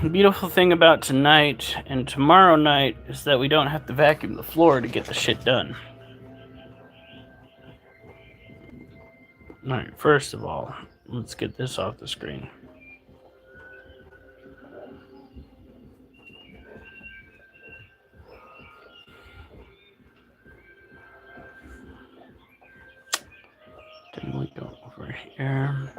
The beautiful thing about tonight and tomorrow night is that we don't have to vacuum the floor to get the shit done. Alright, first of all, let's get this off the screen. Then we go over here.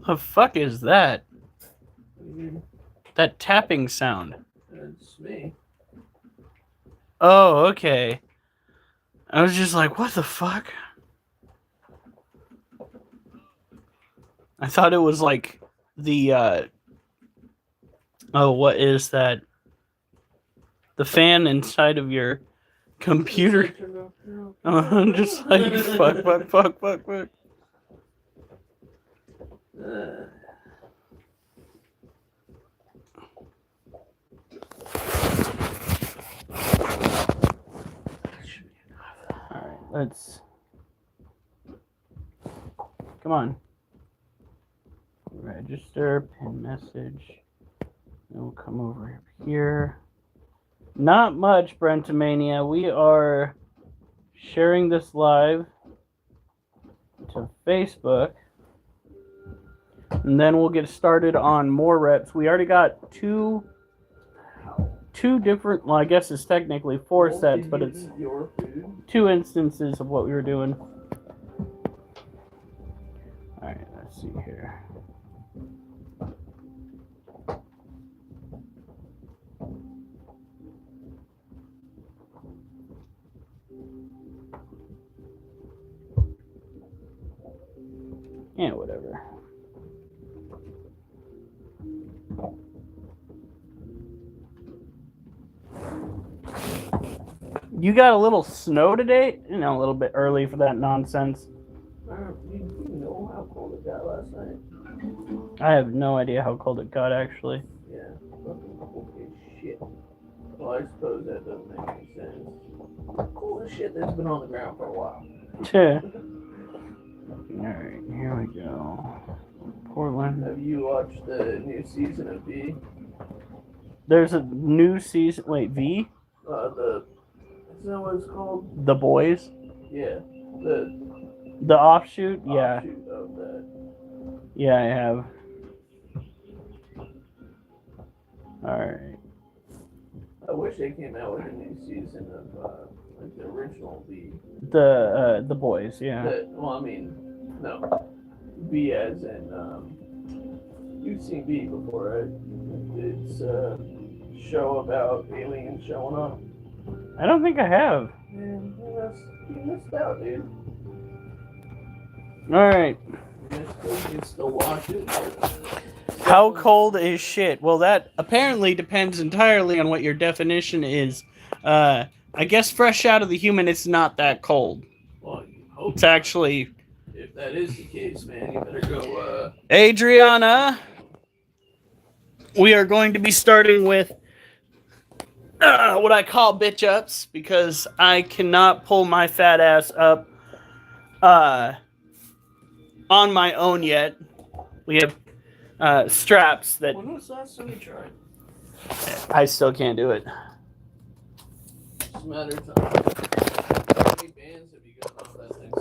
The fuck is that? That tapping sound. That's me. Oh, okay. I was just like, what the fuck? I thought it was like the oh, what is that? The fan inside of your computer. I'm just like, fuck. Alright, let's... Come on. Register, pin message. Then we'll come over here. Not much, Brentomania. We are sharing this live to Facebook. And then we'll get started on more reps. We already got two different, well, I guess it's technically 4 sets, but it's 2 instances of what we were doing. Alright, let's see here. Yeah, whatever. You got a little snow today? You know, a little bit early for that nonsense. You know how cold it got last night? I have no idea how cold it got, actually. Yeah, fucking cold as shit. Well, I suppose that doesn't make any sense. Cold as shit that's been on the ground for a while. Alright, here we go. Portland. Have you watched the new season of V? There's a new season. Wait, V? Isn't that what it's called? The Boys? Yeah. The offshoot? Yeah. Offshoot of that. Yeah, I have. Alright. I wish they came out with a new season of like the original V. The Boys, yeah. No. V as in you've seen V before, right? It's a show about aliens showing up. I don't think I have. Man, you missed out, dude. Alright. You can still watch it. How cold is shit? Well, that apparently depends entirely on what your definition is. I guess fresh out of the human, it's not that cold. Well, you hope it's actually... If that is the case, man, you better go, Adriana, we are going to be starting with what I call bitch ups, because I cannot pull my fat ass up on my own yet. We have straps that... When was the last time you tried? I still can't do it. It's a matter of time. How many bands have you gotten off that thing?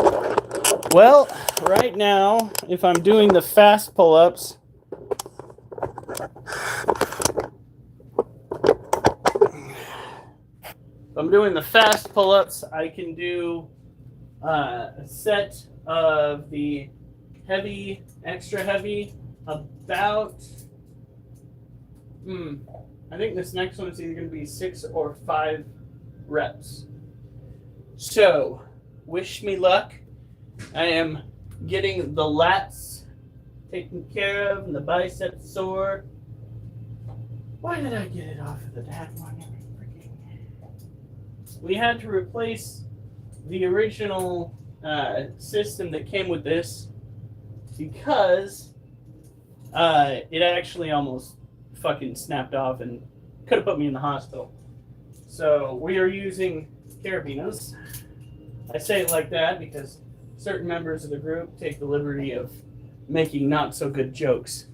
Well, right now, if I'm doing the fast pull-ups, I can do a set of the heavy, extra heavy, about, I think this next one is either going to be 6 or 5 reps. So, wish me luck. I am getting the lats taken care of and the biceps sore. Why did I get it off of the dad one? We had to replace the original system that came with this because it actually almost fucking snapped off and could have put me in the hospital. So we are using carabinas. I say it like that because certain members of the group take the liberty of making not so good jokes.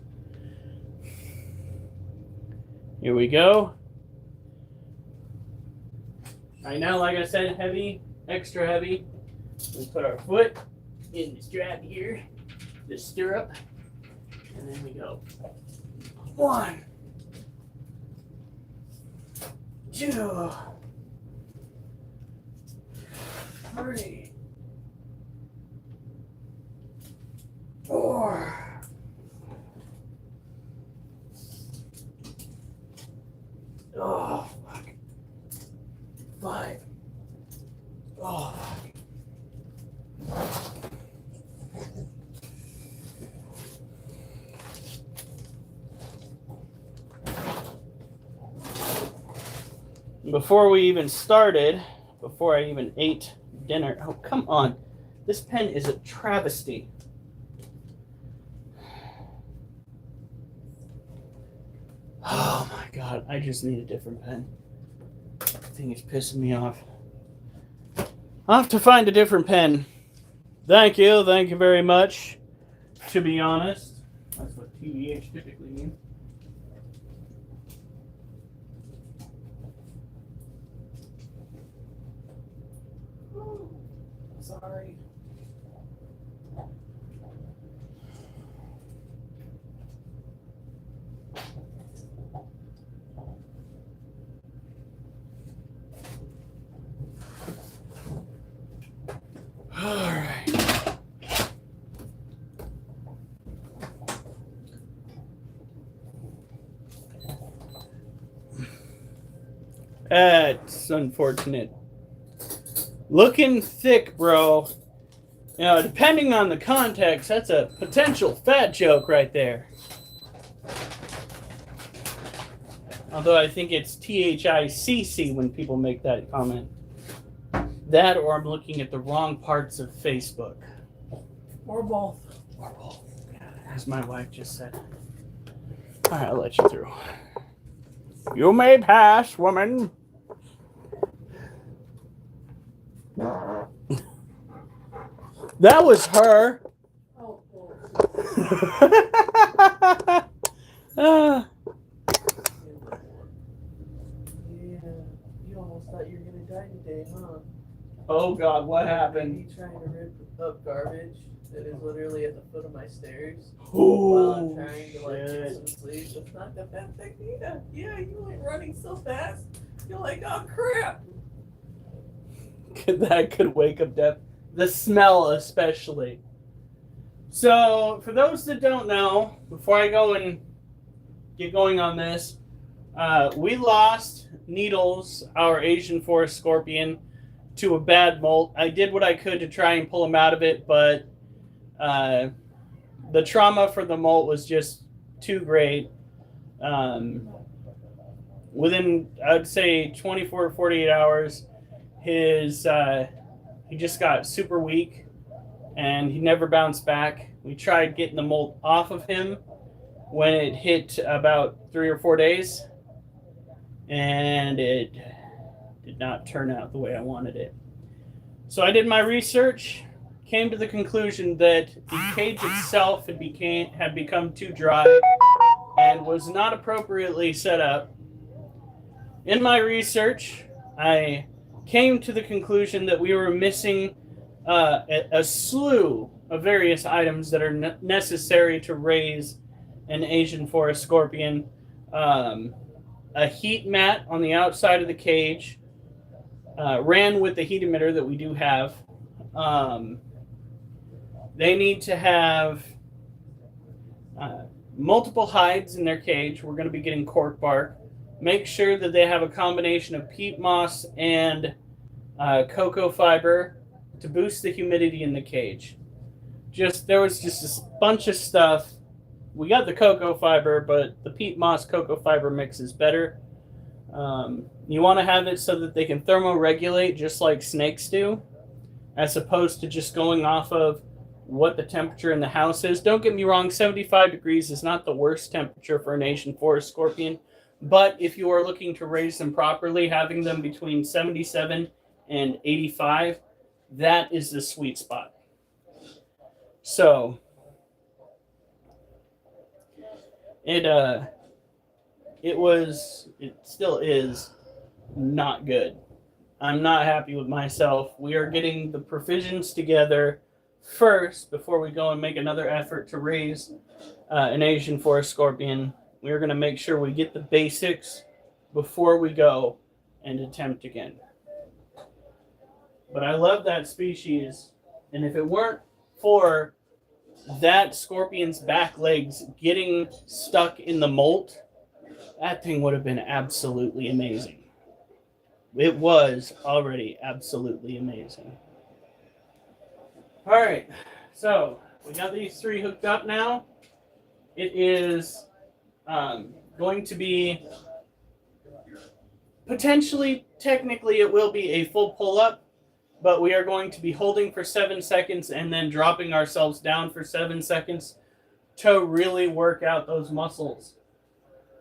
Here we go. All right, now, like I said, heavy, extra heavy. We put our foot in the strap here, the stirrup, and then we go 1, 2, 3, 4. Oh, fuck. 5. Oh, fuck. Before we even started, before I even ate dinner, oh, come on. This pen is a travesty. Oh my God, I just need a different pen. That thing is pissing me off. I'll have to find a different pen. Thank you very much. To be honest, that's what TBH typically means. Sorry. All right. That's unfortunate. Looking thick, bro. You know, depending on the context, that's a potential fat joke right there. Although I think it's THICC when people make that comment. That or I'm looking at the wrong parts of Facebook. Or both. Or both. As my wife just said. All right, I'll let you through. You may pass, woman. That was her. Oh, Yeah, you almost thought you were gonna die today, huh? oh God, what happened? Me trying to rip up garbage that is literally at the foot of my stairs Ooh, while I'm trying to like shit. get some sleep. It's not the best idea. Yeah, you went running so fast. You're like, oh crap. That could wake up death. The smell, especially. So, for those that don't know, before I go and get going on this, we lost Needles, our Asian forest scorpion, to a bad molt. I did what I could to try and pull him out of it, but the trauma for the molt was just too great. Within, I'd say, 24 to 48 hours, he just got super weak, and he never bounced back. We tried getting the molt off of him when it hit about 3 or 4 days, and it did not turn out the way I wanted it. So I did my research, came to the conclusion that the cage itself had become too dry and was not appropriately set up. In my research, I came to the conclusion that we were missing a slew of various items that are necessary to raise an Asian forest scorpion. A heat mat on the outside of the cage, ran with the heat emitter that we do have. they need to have multiple hides in their cage. We're going to be getting cork bark. Make sure that they have a combination of peat moss and cocoa fiber to boost the humidity in the cage. There was just a bunch of stuff. We got the cocoa fiber, but the peat moss cocoa fiber mix is better. You want to have it so that they can thermoregulate just like snakes do, as opposed to just going off of what the temperature in the house is. Don't get me wrong, 75 degrees is not the worst temperature for an Asian forest scorpion, but if you are looking to raise them properly, having them between 77 and 85, that is the sweet spot. So it still is not good. I'm not happy with myself. We are getting the provisions together first before we go and make another effort to raise an Asian forest scorpion. We're going to make sure we get the basics before we go and attempt again. But I love that species, and if it weren't for that scorpion's back legs getting stuck in the molt, that thing would have been absolutely amazing. It was already absolutely amazing. All right, so we got these three hooked up now. It is going to be potentially, technically, it will be a full pull-up, but we are going to be holding for 7 seconds and then dropping ourselves down for 7 seconds to really work out those muscles.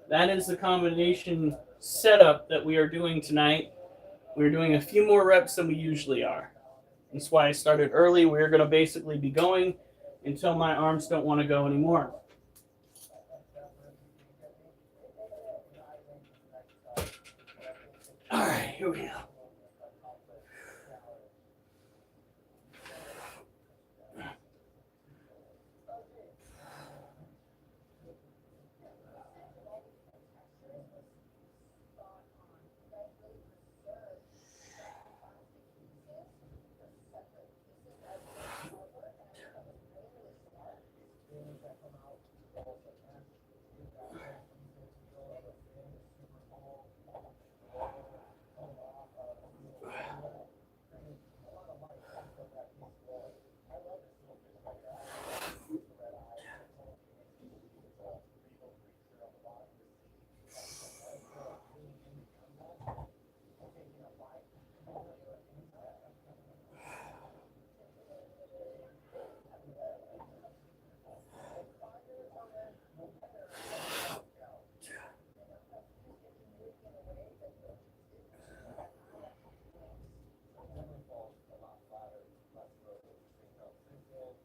That is the combination setup that we are doing tonight. We're doing a few more reps than we usually are. That's why I started early. We're going to basically be going until my arms don't want to go anymore. All right, here we go.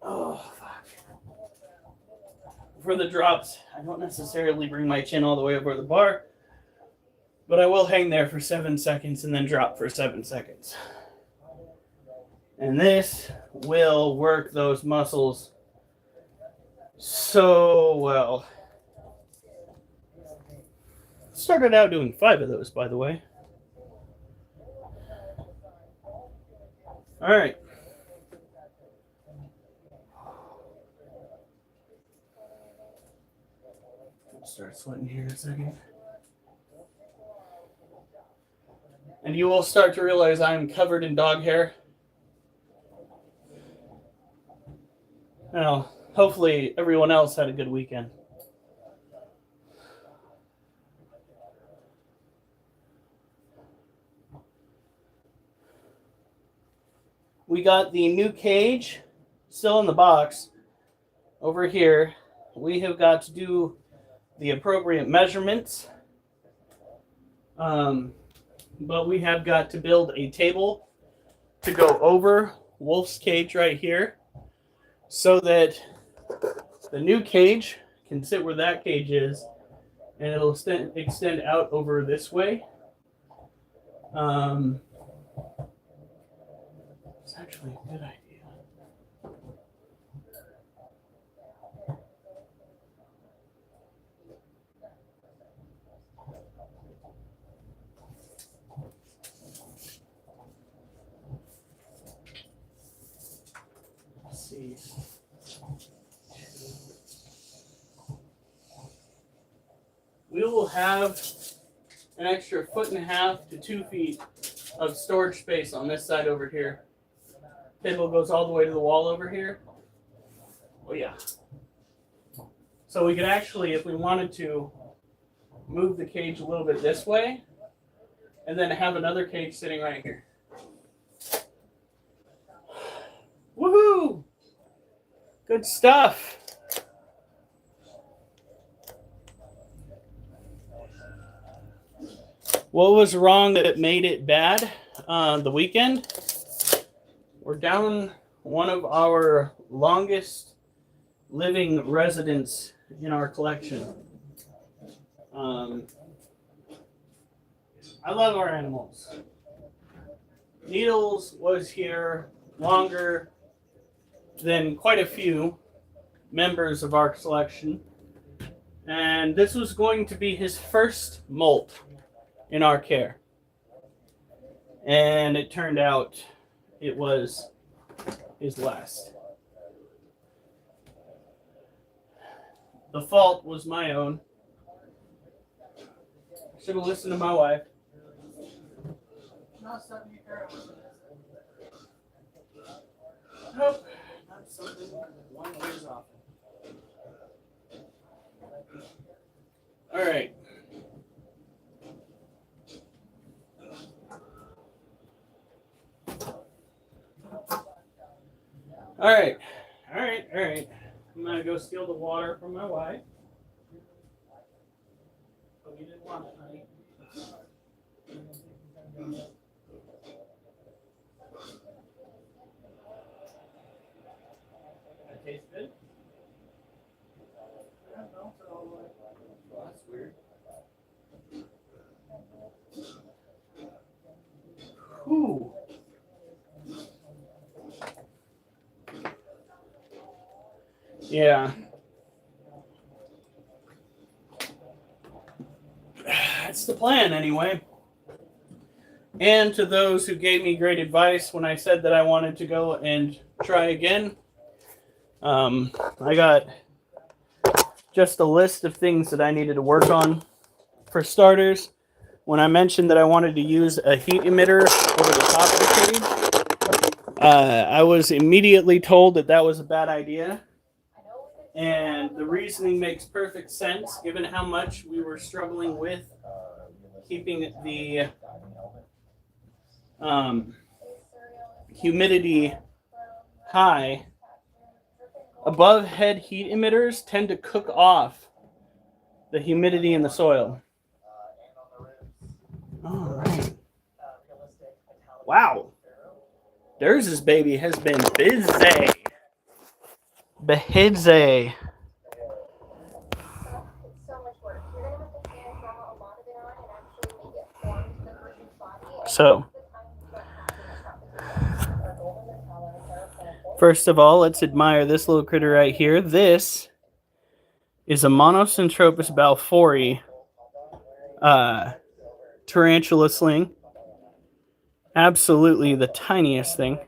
Oh, fuck. For the drops, I don't necessarily bring my chin all the way over the bar, but I will hang there for 7 seconds and then drop for 7 seconds. And this will work those muscles so well. Started out doing 5 of those, by the way. All right. Start sweating here in a second. And you will start to realize I'm covered in dog hair. Now, hopefully everyone else had a good weekend. We got the new cage still in the box over here. We have got to do the appropriate measurements, but we have got to build a table to go over Wolf's cage right here so that the new cage can sit where that cage is, and it'll extend out over this way. It's actually a good idea. Let's see. we will have an extra 1.5 to 2 feet of storage space on this side over here. Table goes all the way to the wall over here. Oh yeah. So we could actually, if we wanted to, move the cage a little bit this way, and then have another cage sitting right here. Woohoo! Good stuff. What was wrong that made it bad the weekend? We're down one of our longest living residents in our collection. I love our animals. Needles was here longer than quite a few members of our collection. And this was going to be his first molt in our care. And it turned out it was his last. The fault was my own. I should have listened to my wife. Nope, not something one hears often. All right. All right. I'm gonna go steal the water from my wife. But you didn't want it, honey. That tastes good? I don't know. Well, that's weird. Whew. Yeah. That's the plan, anyway. And to those who gave me great advice when I said that I wanted to go and try again, I got just a list of things that I needed to work on. For starters, when I mentioned that I wanted to use a heat emitter over the top of the cage, I was immediately told that that was a bad idea. And the reasoning makes perfect sense given how much we were struggling with keeping the humidity high. Above head heat emitters tend to cook off the humidity in the soil. All right. Wow. Durs's baby has been busy. Behidze. So, first of all, let's admire this little critter right here. This is a Monocentropus balfouri tarantula sling. Absolutely the tiniest thing.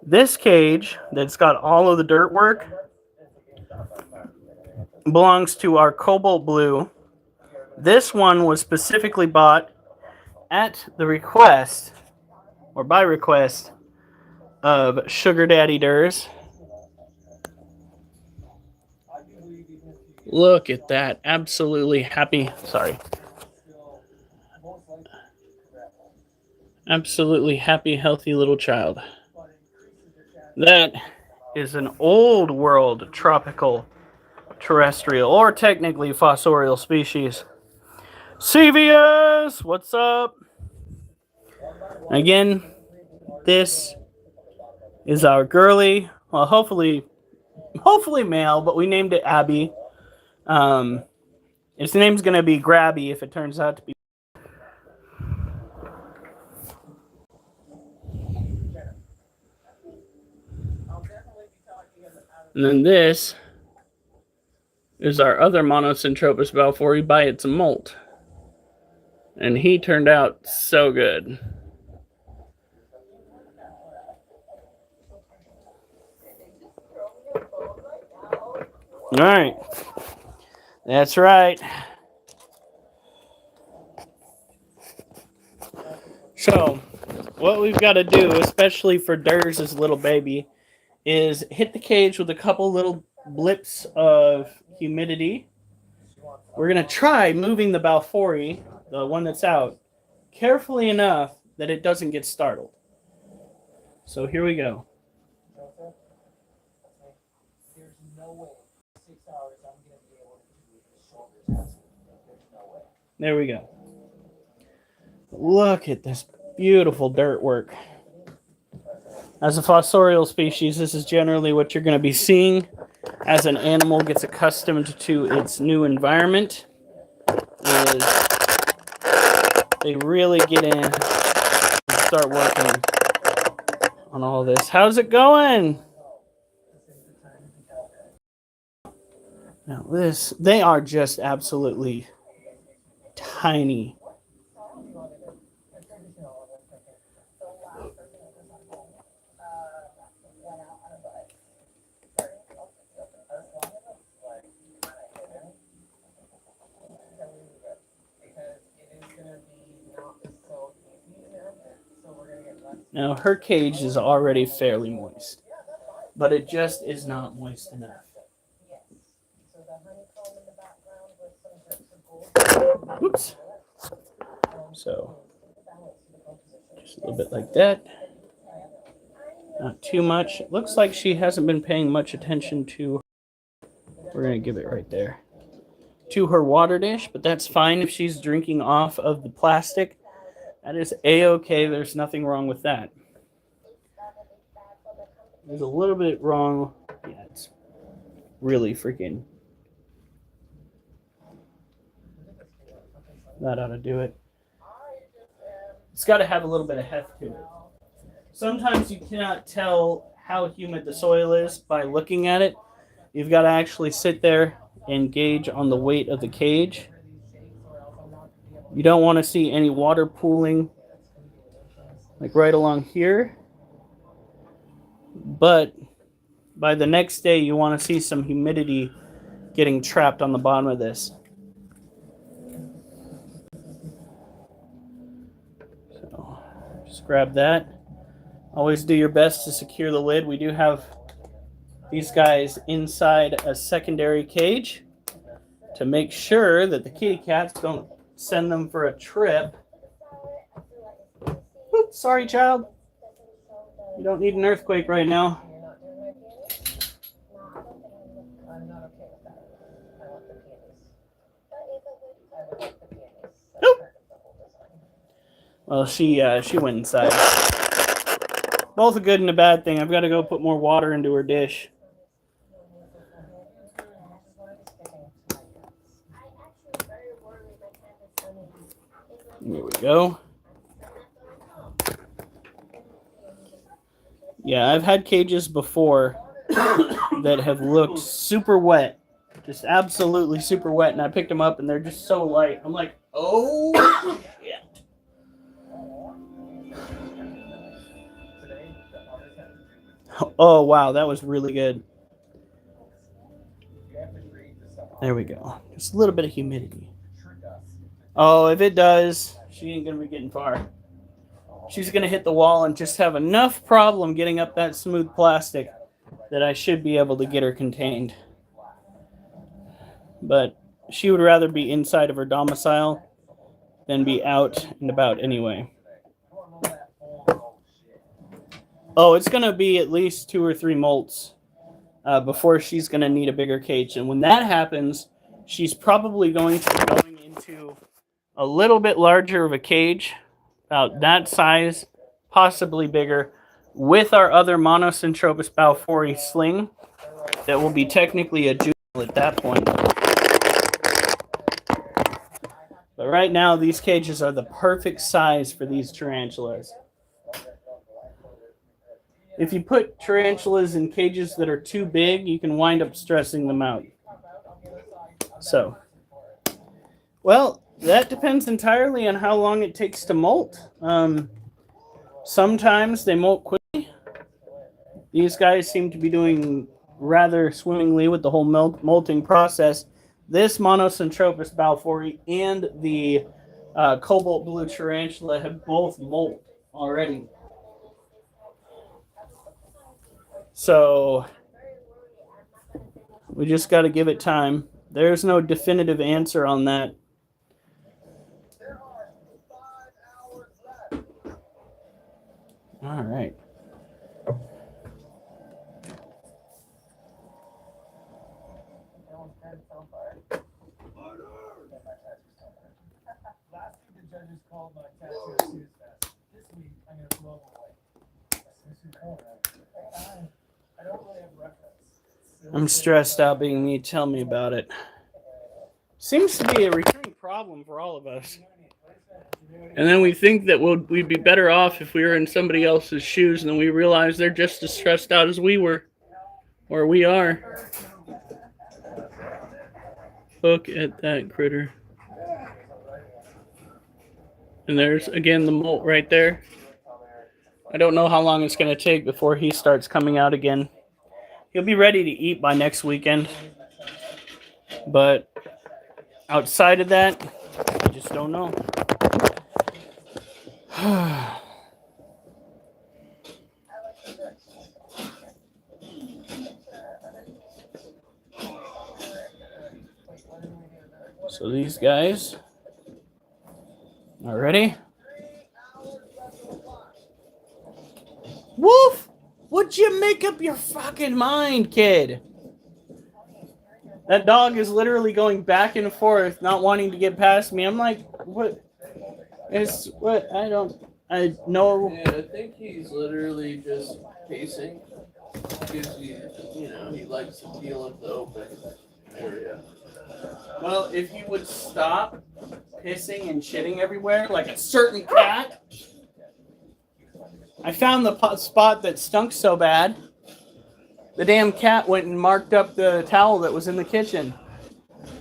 This cage that's got all of the dirt work belongs to our cobalt blue. This one was specifically bought at the request, or by request, of Sugar Daddy Durs. Look at that. Absolutely happy. Sorry. Absolutely happy, healthy little child. That is an old world tropical terrestrial, or technically fossorial species. CVS, what's up? Again, this is our girly, well, hopefully male, but we named it Abby. Its name's gonna be Grabby if it turns out to be. And then this is our other Monocentropus balfouri by its molt. And he turned out so good. All right. That's right. So, what we've got to do, especially for Durs's little baby, is hit the cage with a couple little blips of humidity. We're going to try moving the Balfouri, the one that's out, carefully enough that it doesn't get startled. So here we go. There we go. Look at this beautiful dirt work. As a fossorial species, this is generally what you're going to be seeing as an animal gets accustomed to its new environment. Is they really get in and start working on all this. How's it going? Now this, they are just absolutely tiny. Now her cage is already fairly moist, but it just is not moist enough. Oops. So, just a little bit like that. Not too much. It looks like she hasn't been paying much attention to, we're going to give it right there, to her water dish, but that's fine if she's drinking off of the plastic. That is A-okay. There's nothing wrong with that. There's a little bit wrong. Yeah, it's really freaking... That ought to do it. It's got to have a little bit of heft to it. Sometimes you cannot tell how humid the soil is by looking at it. You've got to actually sit there and gauge on the weight of the cage. You don't want to see any water pooling like right along here. But by the next day, you want to see some humidity getting trapped on the bottom of this. So just grab that. Always do your best to secure the lid. We do have these guys inside a secondary cage to make sure that the kitty cats don't send them for a trip. Oops, sorry, child. You don't need an earthquake right now. Nope. Well, she went inside. Both a good and a bad thing. I've got to go put more water into her dish. Here we go. Yeah, I've had cages before that have looked super wet. Just absolutely super wet. And I picked them up and they're just so light. I'm like, oh, shit. Oh, wow. That was really good. There we go. Just a little bit of humidity. Oh, if it does, she ain't going to be getting far. She's going to hit the wall and just have enough problem getting up that smooth plastic that I should be able to get her contained. But she would rather be inside of her domicile than be out and about anyway. Oh, it's going to be at least 2 or 3 molts before she's going to need a bigger cage. And when that happens, she's probably going to be going into a little bit larger of a cage, about that size, possibly bigger, with our other Monocentropus balfouri sling that will be technically a juvenile at that point. But right now, these cages are the perfect size for these tarantulas. If you put tarantulas in cages that are too big, you can wind up stressing them out. So, well, that depends entirely on how long it takes to molt. Sometimes they molt quickly. These guys seem to be doing rather swimmingly with the whole molting process. This Monocentropus balfouri and the cobalt blue tarantula have both molt already. So we just got to give it time. There's no definitive answer on that. All right. Last week the judges called my tattoo a snooze fest. This week I'm gonna blow them away. I don't really have reference. I'm stressed out being me. Tell me about it. Seems to be a recurring problem for all of us. And then we think that we'd be better off if we were in somebody else's shoes, and then we realize they're just as stressed out as we were. Or we are. Look at that critter. And there's, again, the molt right there. I don't know how long it's going to take before he starts coming out again. He'll be ready to eat by next weekend. But outside of that, I just don't know. So these guys are ready. Wolf! Would you make up your fucking mind, kid? That dog is literally going back and forth, not wanting to get past me. I'm like, what? It's what? I know. Yeah, I think he's literally just pacing. Because he likes to feel of the open area. Well, if you would stop pissing and shitting everywhere, like a certain cat. I found the spot that stunk so bad. The damn cat went and marked up the towel that was in the kitchen.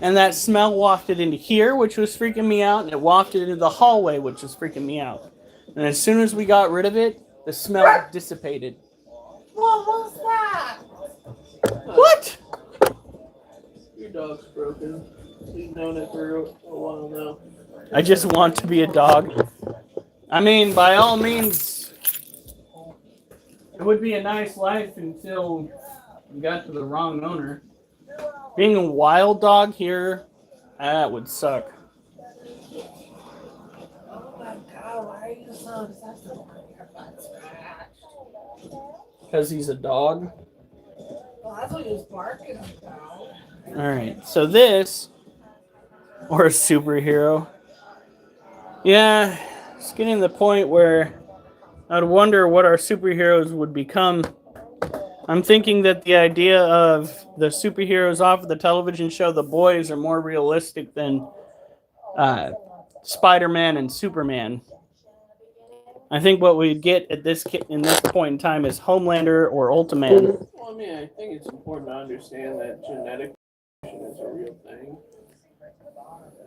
And that smell wafted into here, which was freaking me out, and it wafted into the hallway, which was freaking me out. And as soon as we got rid of it, the smell dissipated. What was that? What? Your dog's broken. We've known it for a while now. I just want to be a dog. I mean, by all means, it would be a nice life until you got to the wrong owner. Being a wild dog here, that would suck. Oh my god, why are you so obsessed with your butt scratched? Because he's a dog. Well, that's what he was barking about. Alright, so this, or a superhero. Yeah, it's getting to the point where I'd wonder what our superheroes would become. I'm thinking that the idea of the superheroes off of the television show The Boys are more realistic than Spider-Man and Superman. I think what we'd get at this point in time is Homelander or Ultraman. Well, I mean, I think it's important to understand that genetic is a real thing.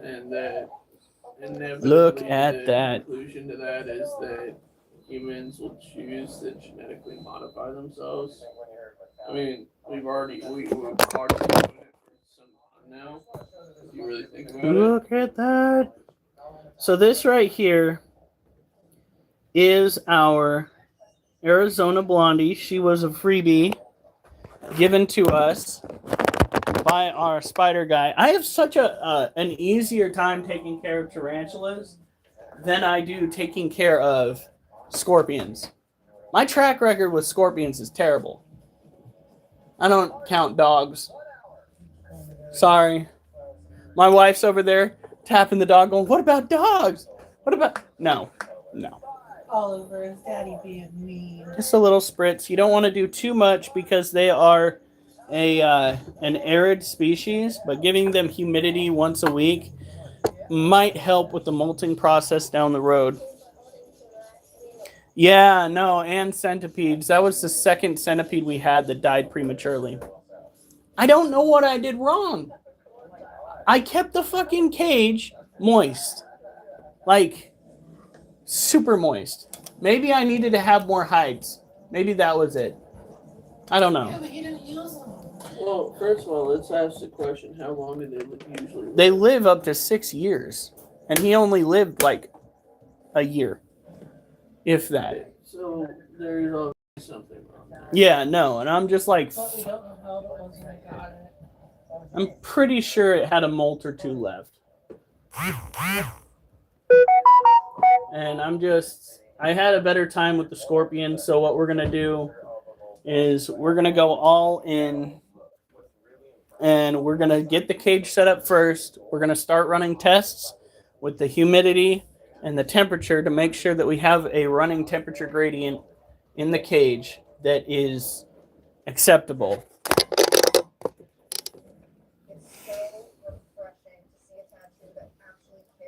And that inevitably Look at the that. conclusion to that is that humans will choose to genetically modify themselves. I mean, we've already doing it for some time now. If you really think about it. Look at that. So this right here is our Arizona Blondie. She was a freebie given to us by our spider guy. I have such an easier time taking care of tarantulas than I do taking care of scorpions. My track record with scorpions is terrible. I don't count dogs. Sorry. My wife's over there tapping the dog going, what about dogs? What about... No. Oliver is daddy being mean. Just a little spritz. You don't want to do too much because they are an arid species, but giving them humidity once a week might help with the molting process down the road. Yeah, no, and centipedes. That was the second centipede we had that died prematurely. I don't know what I did wrong. I kept the fucking cage moist. Like, super moist. Maybe I needed to have more hides. Maybe that was it. I don't know. Yeah, but you didn't use them. Well, first of all, let's ask the question, how long do they usually live? They live up to 6 years. And he only lived like a year, if that. So there's obviously something wrong. Yeah, no, and I'm just like, But we don't know how old it was when they got it. I'm pretty sure it had a molt or two left. And I had a better time with the Scorpion, so what we're going to do is we're going to go all in, and we're going to get the cage set up first. We're going to start running tests with the humidity and the temperature to make sure that we have a running temperature gradient in the cage that is acceptable.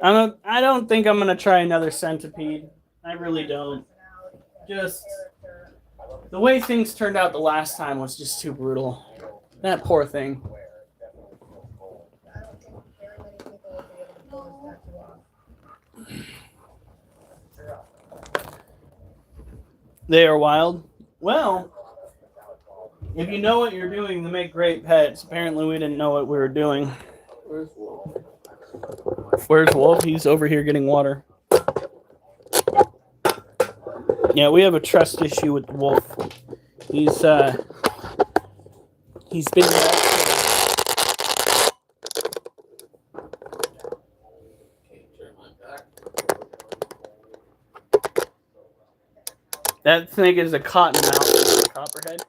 I don't think I'm going to try another centipede. I really don't. Just the way things turned out the last time was just too brutal. That poor thing. They are wild. Well, if you know what you're doing to make great pets, apparently we didn't know what we were doing. Where's Wolf? Where's Wolf? He's over here getting water. Yeah, we have a trust issue with Wolf. He's been that thing is a cottonmouth, copperhead.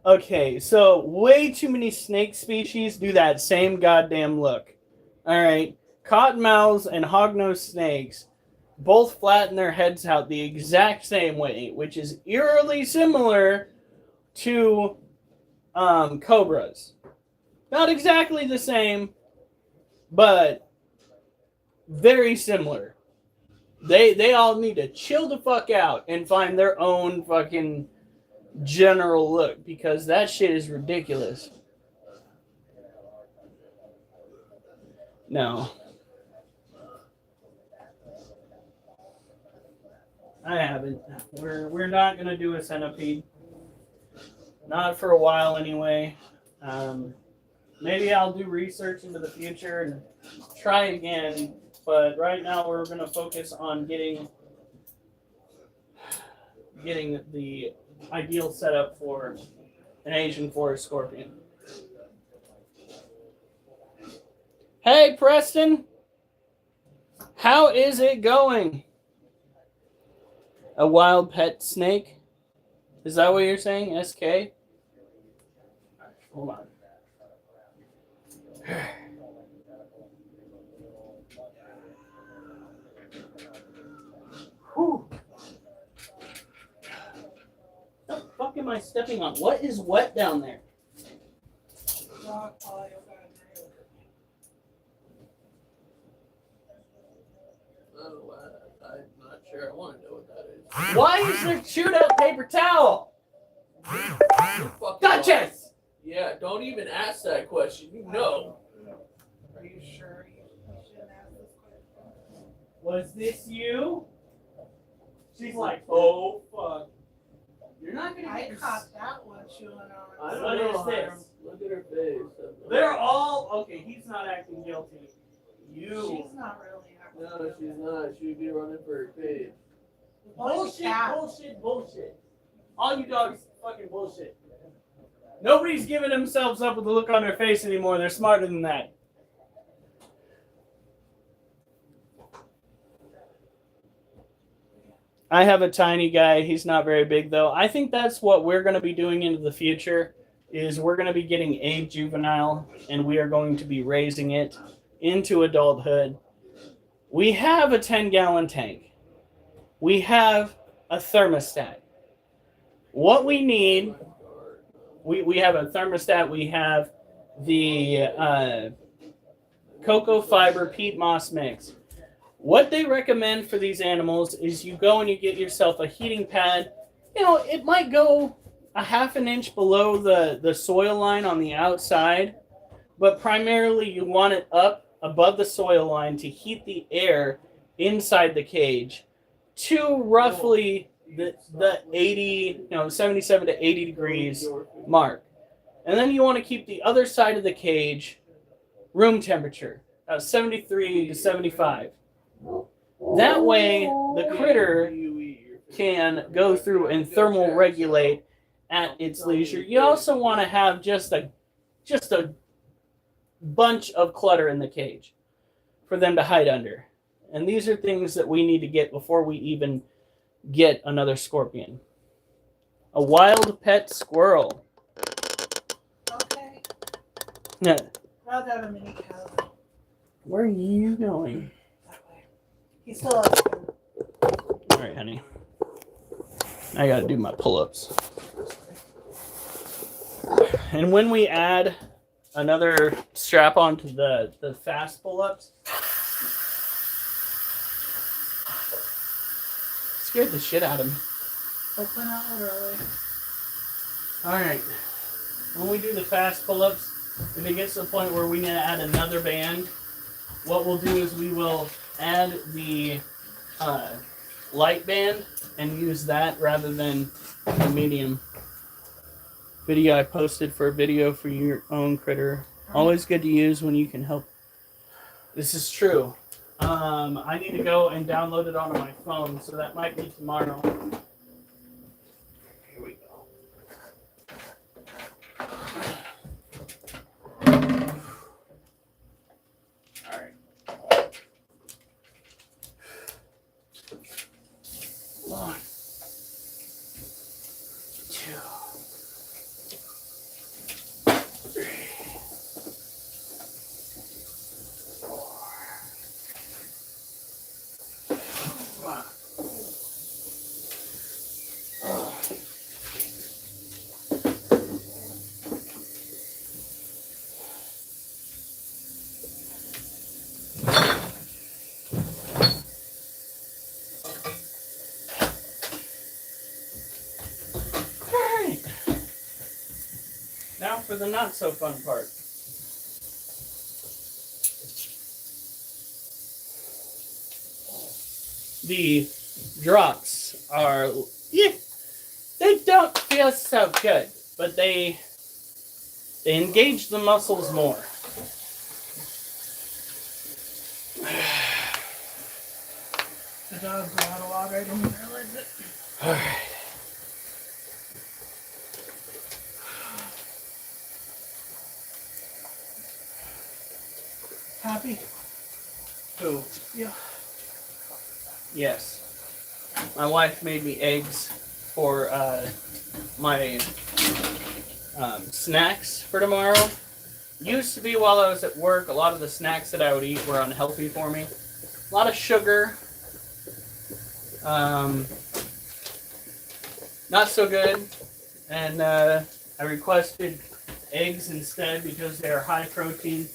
Okay, so way too many snake species do that same goddamn look. Alright, cottonmouths and hognose snakes both flatten their heads out the exact same way, which is eerily similar to cobras. Not exactly the same, but very similar. They all need to chill the fuck out and find their own fucking general look, because that shit is ridiculous. No. I haven't. We're not gonna do a centipede. Not for a while anyway. Maybe I'll do research into the future and try again. But right now we're gonna focus on getting the ideal setup for an Asian forest scorpion. Hey Preston, how is it going? A wild pet snake? Is that what you're saying, SK? Hold on. Whew. What the fuck am I stepping on? What is wet down there? I'm not sure. I want to know what that is. Why is there chewed up paper towel? Duchess! Yeah, don't even ask that question. You know. Are you sure you shouldn't ask this question? Was this you? She's like, oh fuck. You're not gonna I get caught that one chewing on. I don't What know. is this? Look at her face. They're all okay. He's not acting guilty. You. She's not really. No, she's not. She'd be running for her cage. Bullshit, bullshit, bullshit. All you dogs fucking bullshit. Nobody's giving themselves up with a look on their face anymore. They're smarter than that. I have a tiny guy. He's not very big, though. I think that's what we're going to be doing into the future, is we're going to be getting a juvenile, and we are going to be raising it into adulthood. We have a 10-gallon tank. We have a thermostat. What we need, we have a thermostat. We have the cocoa fiber peat moss mix. What they recommend for these animals is you go and you get yourself a heating pad. You know, it might go a half an inch below the soil line on the outside, but primarily you want it up above the soil line to heat the air inside the cage to roughly the 77 to 80 degrees mark. And then you want to keep the other side of the cage room temperature, 73 to 75. That way, the critter can go through and thermal regulate at its leisure. You also want to have just a bunch of clutter in the cage for them to hide under. And these are things that we need to get before we even get another scorpion. A wild pet squirrel. Okay. Yeah. Now that I'm in a cow. Where are you going? That way. He's still up there. All right, honey. I gotta do my pull-ups. And when we add another strap onto the fast pull-ups, scared the shit out of me. Open out early. All right. When we do the fast pull-ups, if it gets to the point where we need to add another band, what we'll do is we will add the light band and use that rather than the medium. Video I posted for a video for your own critter. Always good to use when you can help. This is true. I need to go and download it onto my phone, so that might be tomorrow. Here we go. All right. One, two, three, four, five. Alright. Now for the not so fun part. The drops are, yeah, they don't feel so good, but they engage the muscles more. The dog's out a lot. I didn't realize it. All right. Happy? Who? Yeah. Yes. My wife made me eggs for my snacks for tomorrow. Used to be while I was at work, a lot of the snacks that I would eat were unhealthy for me. A lot of sugar. Not so good. And I requested eggs instead because they are high protein.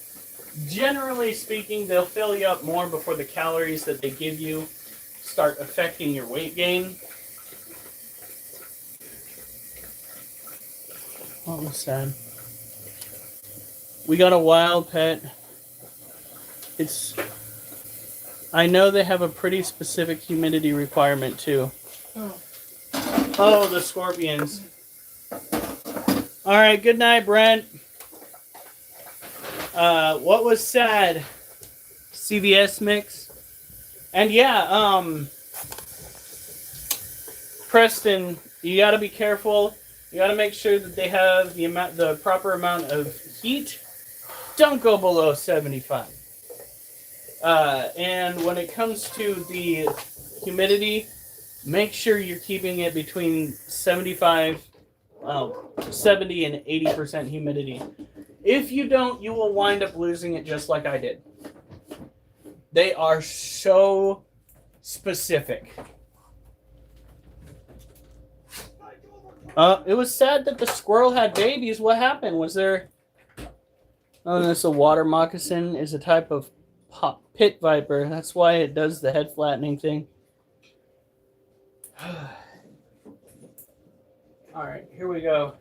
Generally speaking, they'll fill you up more before the calories that they give you start affecting your weight gain. Almost done. We got a wild pet. I know they have a pretty specific humidity requirement too. Oh, the scorpions. All right, good night, Brent. What was sad? CVS mix. And yeah, Preston, you got to be careful. You got to make sure that they have the proper amount of heat. Don't go below 75. And when it comes to the humidity, make sure you're keeping it between 70 and 80% humidity. If you don't, you will wind up losing it just like I did. They are so specific. It was sad that the squirrel had babies. What happened? Was there... Oh, this a water moccasin is a type of pit viper. That's why it does the head flattening thing. All right, here we go.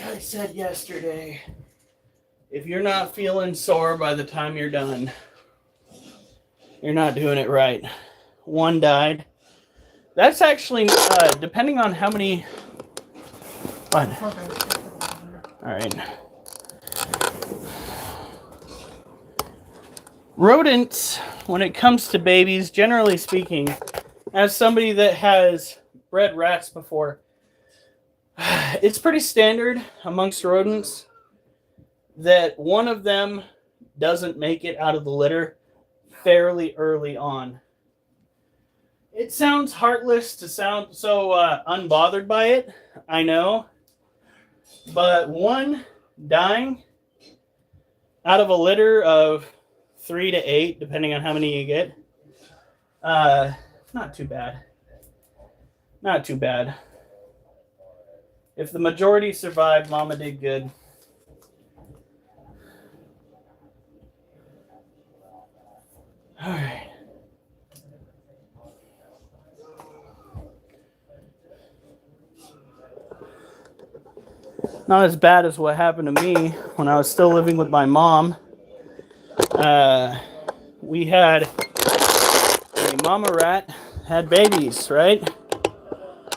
I said yesterday, if you're not feeling sore by the time you're done, you're not doing it right. One died. That's actually, depending on how many... What? All right. Rodents, when it comes to babies, generally speaking, as somebody that has bred rats before, it's pretty standard amongst rodents that one of them doesn't make it out of the litter fairly early on. It sounds heartless to sound so unbothered by it, I know, but one dying out of a litter of 3 to 8, depending on how many you get, not too bad. Not too bad. If the majority survived, Mama did good. All right. Not as bad as what happened to me when I was still living with my mom. We had a mama rat had babies, right?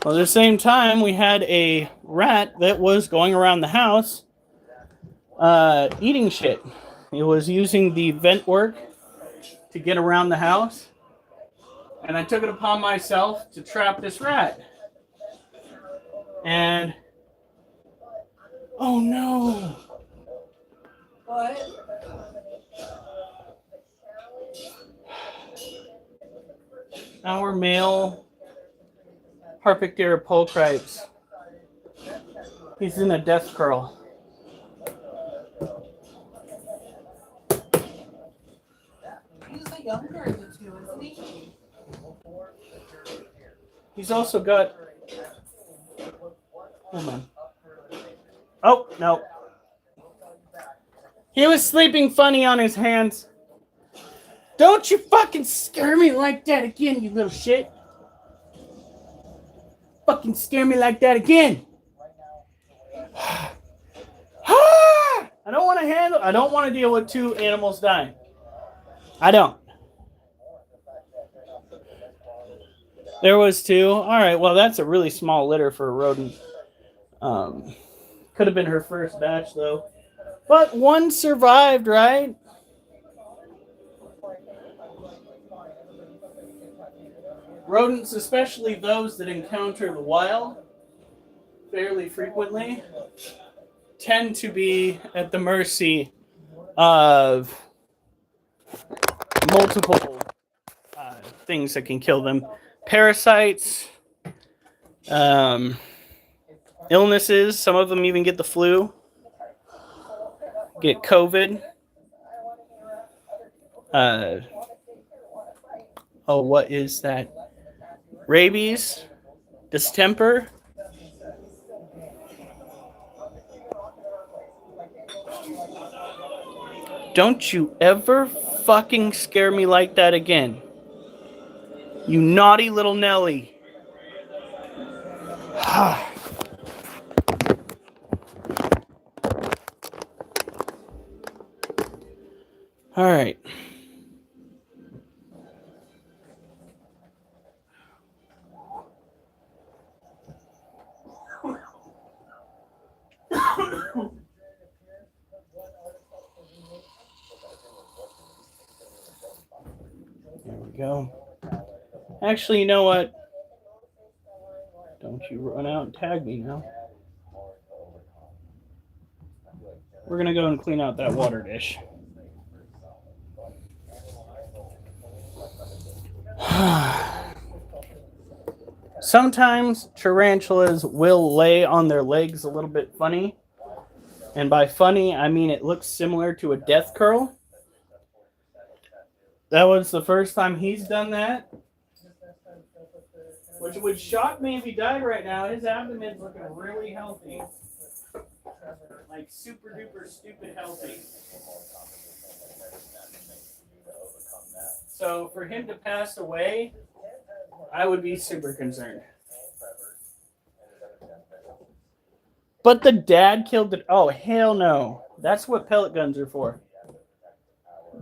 Well, at the same time, we had a rat that was going around the house eating shit. It was using the vent work to get around the house. And I took it upon myself to trap this rat. And... oh no! What? Our male Harpictera pulchripes. He's in a death curl. He's a younger of the two, isn't he? He's also got... hold on. Oh, no. He was sleeping funny on his hands. Don't you fucking scare me like that again, you little shit. Fucking scare me like that again. I don't want to deal with 2 animals dying. I don't. There was 2. All right, well, that's a really small litter for a rodent. Could have been her first batch, though. But 1 survived, right? Rodents, especially those that encounter the wild fairly frequently, tend to be at the mercy of multiple things that can kill them. Parasites, illnesses. Some of them even get the flu, get COVID. What is that? Rabies, distemper. Don't you ever fucking scare me like that again. You naughty little Nelly. All right. There we go. Actually, you know what? Don't you run out and tag me now. We're going to go and clean out that water dish. Sometimes tarantulas will lay on their legs a little bit funny. And by funny, I mean it looks similar to a death curl. That was the first time he's done that. Which would shock me if he died right now. His abdomen's looking really healthy. Like super duper stupid healthy. So for him to pass away, I would be super concerned. But the dad killed it. Oh, hell no. That's what pellet guns are for.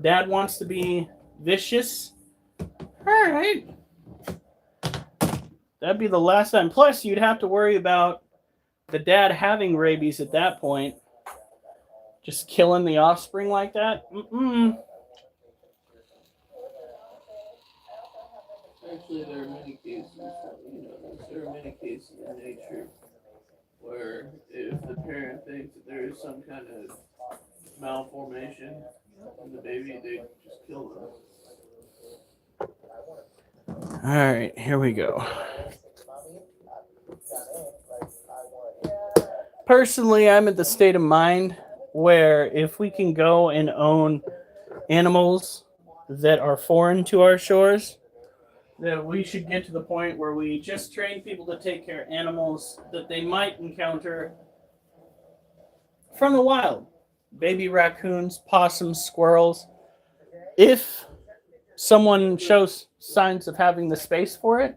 Dad wants to be vicious. All right. That'd be the last time. Plus, you'd have to worry about the dad having rabies at that point. Just killing the offspring like that? Mm-mm. Actually, there are many cases, there are many cases in nature where if the parent thinks that there is some kind of malformation in the baby, they just kill them. Alright, here we go. Personally, I'm at the state of mind where if we can go and own animals that are foreign to our shores, that we should get to the point where we just train people to take care of animals that they might encounter from the wild. Baby raccoons, possums, squirrels. If someone shows signs of having the space for it,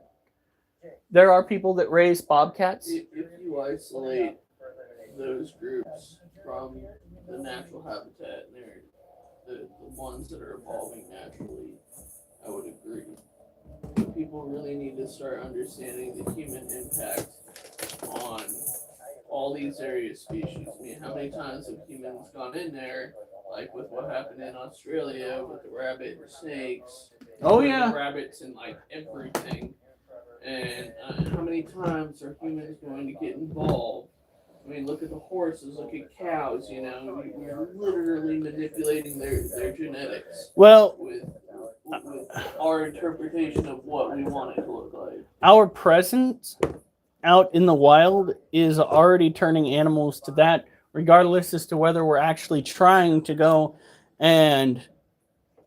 there are people that raise bobcats. If you isolate those groups from the natural habitat and they're the ones that are evolving naturally, I would agree. But people really need to start understanding the human impact on all these various species. I mean, how many times have humans gone in there, like with what happened in Australia with the rabbit and snakes? Oh, yeah. The rabbits and like everything. And how many times are humans going to get involved? I mean, look at the horses, look at cows, we're literally manipulating their genetics. Well, with our interpretation of what we want it to look like. Our presence out in the wild is already turning animals to that, regardless as to whether we're actually trying to go and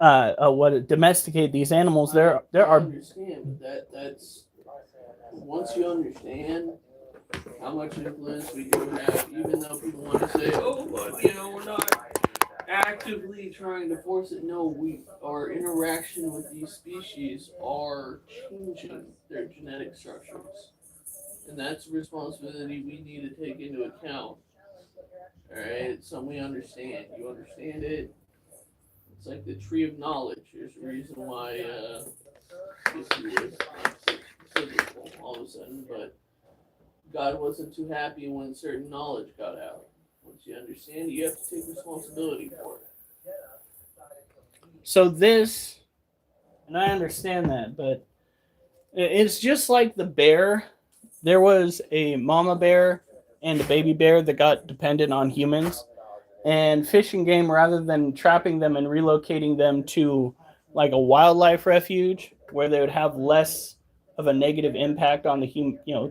domesticate these animals. There I are. Understand that's once you understand how much influence we do have, even though people want to say, "Oh, but we're not actively trying to force it." No, our interaction with these species are changing their genetic structures. And that's a responsibility we need to take into account. Alright, it's something we understand. You understand it? It's like the tree of knowledge. There's a reason why history was cyclical all of a sudden, but God wasn't too happy when certain knowledge got out. Once you understand, you have to take responsibility for it. So this, and I understand that, but it's just like the bear. There was a mama bear and a baby bear that got dependent on humans. And Fish and Game, rather than trapping them and relocating them to like a wildlife refuge where they would have less of a negative impact on the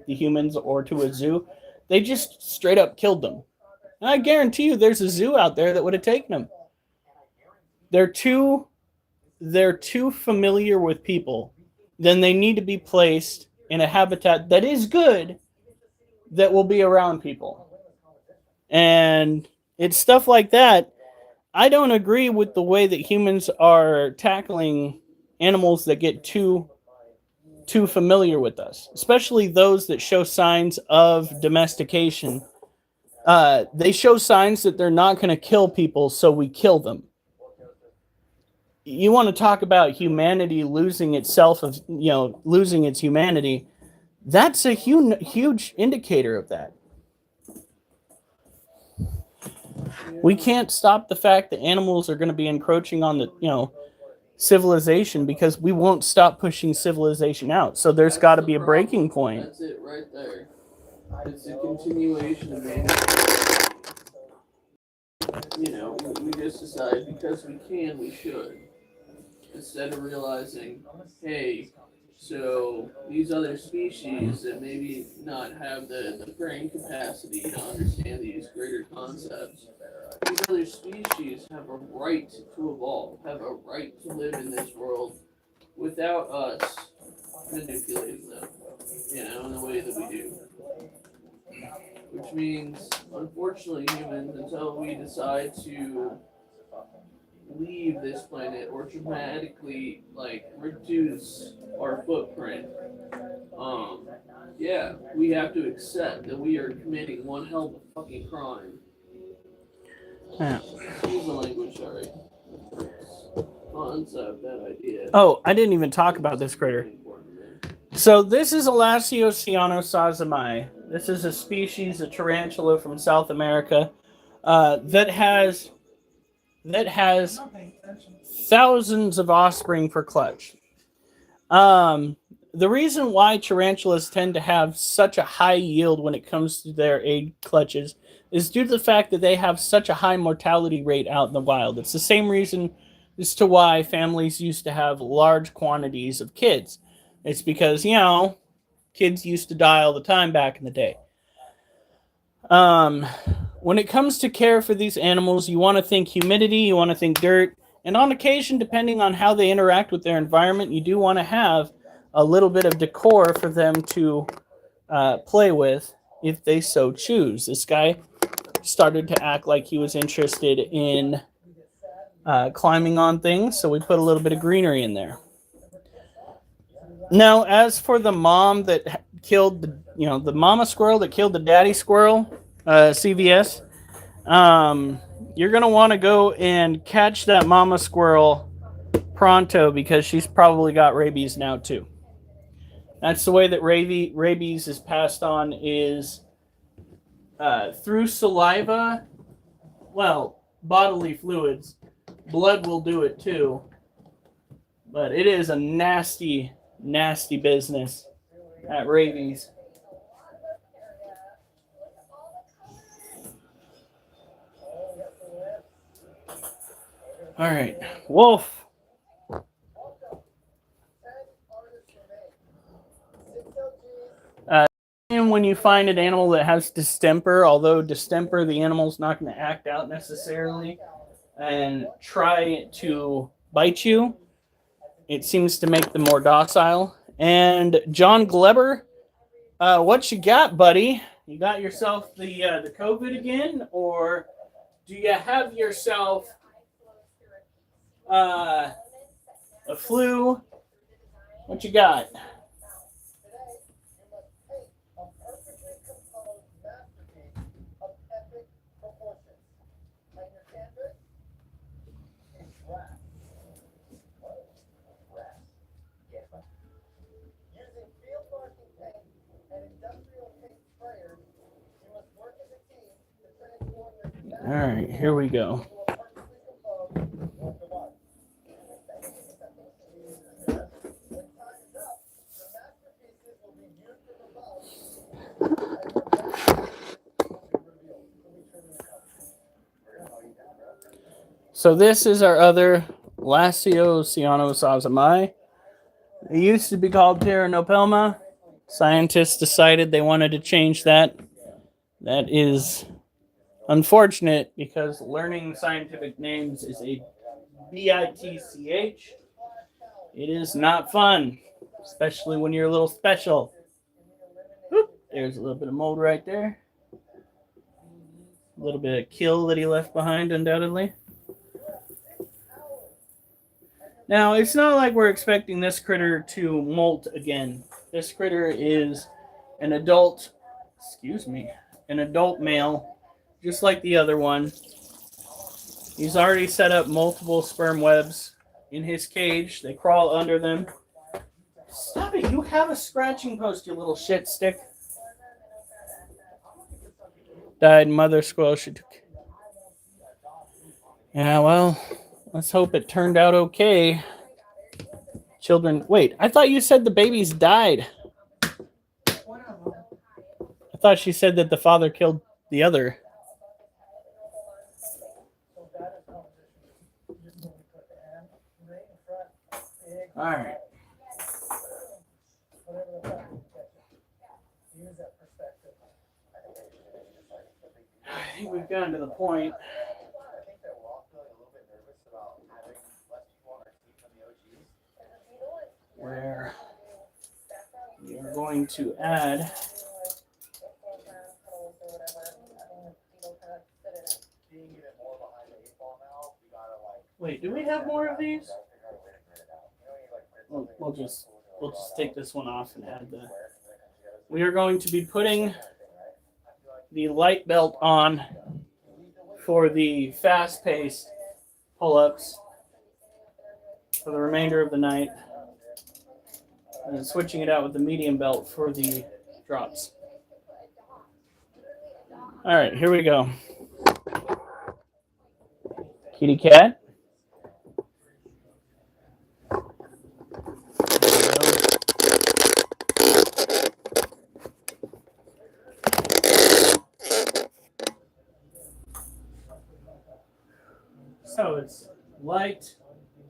humans or to a zoo, they just straight up killed them. And I guarantee you there's a zoo out there that would have taken them. They're too familiar with people. Then they need to be placed in a habitat that is good, that will be around people. And it's stuff like that. I don't agree with the way that humans are tackling animals that get too familiar with us, especially those that show signs of domestication. They show signs that they're not going to kill people, so we kill them. You want to talk about humanity losing itself, losing its humanity. That's a huge indicator of that. We can't stop the fact that animals are going to be encroaching on the, civilization, because we won't stop pushing civilization out. So there's got to be a breaking point. That's it right there. It's a continuation of manufacturing. We just decide because we can, we should. Instead of realizing, hey, so these other species that maybe not have the brain capacity to understand these greater concepts, these other species have a right to evolve, have a right to live in this world without us manipulating them, in the way that we do. Which means, unfortunately, humans, until we decide to leave this planet or dramatically reduce our footprint, yeah, we have to accept that we are committing one hell of a fucking crime. Yeah. Use the language, sorry. Concept, that idea. Oh, I didn't even talk about this critter. So this is Elasiocyano sazamai. This is a species of tarantula from South America that has thousands of offspring per clutch. The reason why tarantulas tend to have such a high yield when it comes to their egg clutches is due to the fact that they have such a high mortality rate out in the wild. It's the same reason as to why families used to have large quantities of kids. It's because, kids used to die all the time back in the day. When it comes to care for these animals, you want to think humidity, you want to think dirt, and on occasion, depending on how they interact with their environment, you do want to have a little bit of decor for them to play with if they so choose. This guy started to act like he was interested in climbing on things, so we put a little bit of greenery in there. Now, as for the mom that killed the mama squirrel that killed the daddy squirrel, CVS, you're going to want to go and catch that mama squirrel pronto because she's probably got rabies now too. That's the way that rabies is passed on is through saliva, well, bodily fluids. Blood will do it too. But it is a nasty, nasty business at rabies. All right, wolf. And when you find an animal that has distemper, although distemper, the animal's not going to act out necessarily and try to bite you, it seems to make them more docile. And John Gleber, what you got, buddy? You got yourself the COVID again, or do you have yourself a flu? What you got? All right, here we go. So this is our other Elasiocyano. It used to be called Pteranopelma. Scientists decided they wanted to change that. That is unfortunate because learning scientific names is a bitch. It is not fun, especially when you're a little special. Oop, there's a little bit of mold right there. A little bit of kill that he left behind, undoubtedly. Now, it's not like we're expecting this critter to molt again. This critter is an adult male, just like the other one. He's already set up multiple sperm webs in his cage. They crawl under them. Stop it, you have a scratching post, you little shit stick. Died mother squirrel she took. Yeah, well, let's hope it turned out okay. Children, wait, I thought you said the babies died. I thought she said that the father killed the other. All right. I think we've gotten to the point where we are going to add Wait, do we have more of these? We'll just take this one off and add the we are going to be putting the light belt on for the fast-paced pull-ups for the remainder of the night, and then switching it out with the medium belt for the drops. All right, here we go. Kitty cat. So it's light,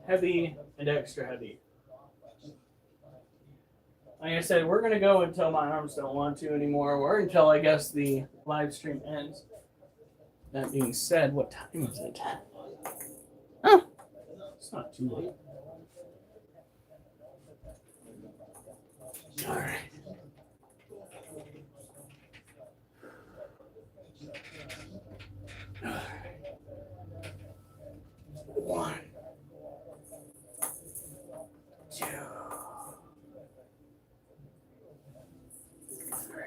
heavy, and extra heavy. Like I said, we're going to go until my arms don't want to anymore, or until I guess the live stream ends. That being said, what time is it? Oh, it's not too late. All right. One, two, three.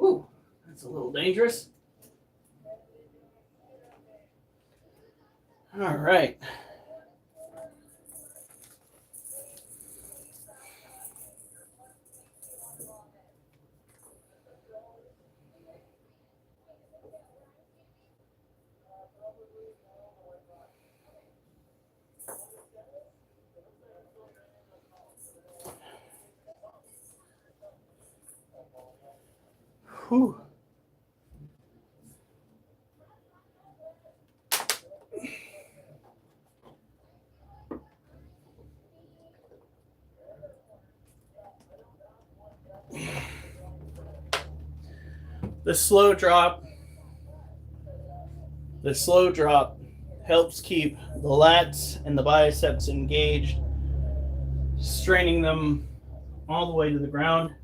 Ooh, that's a little dangerous. All right. Whew. The slow drop helps keep the lats and the biceps engaged, straining them all the way to the ground.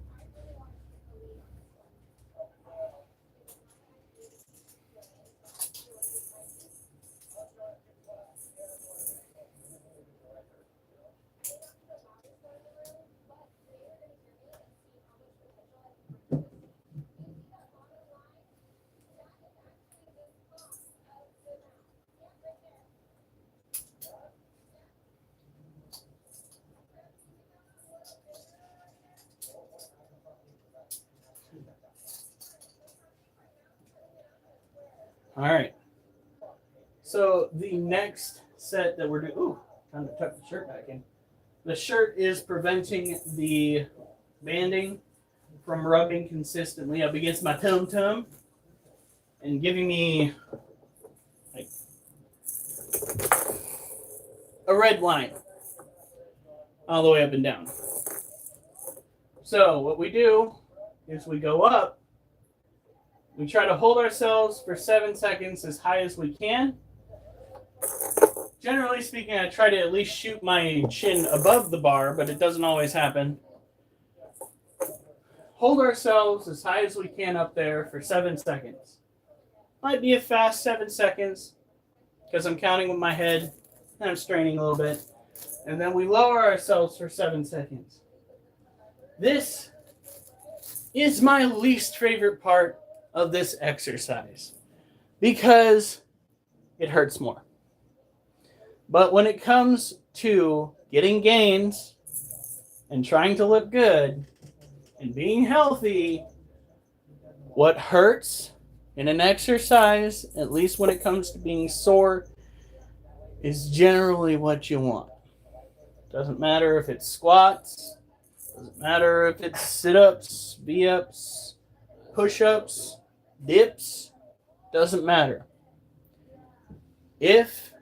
All right. So the next set that we're doing, ooh, time to tuck the shirt back in. The shirt is preventing the banding from rubbing consistently up against my tum-tum and giving me like a red line all the way up and down. So what we do is we go up, we try to hold ourselves for 7 seconds as high as we can. Generally speaking, I try to at least shoot my chin above the bar, but it doesn't always happen. Hold ourselves as high as we can up there for 7 seconds. Might be a fast 7 seconds because I'm counting with my head and I'm straining a little bit. And then we lower ourselves for 7 seconds. This is my least favorite part of this exercise because it hurts more. But when it comes to getting gains and trying to look good and being healthy, what hurts in an exercise, at least when it comes to being sore, is generally what you want. Doesn't matter if it's squats, doesn't matter if it's sit-ups, V-ups, push-ups, dips, doesn't matter. If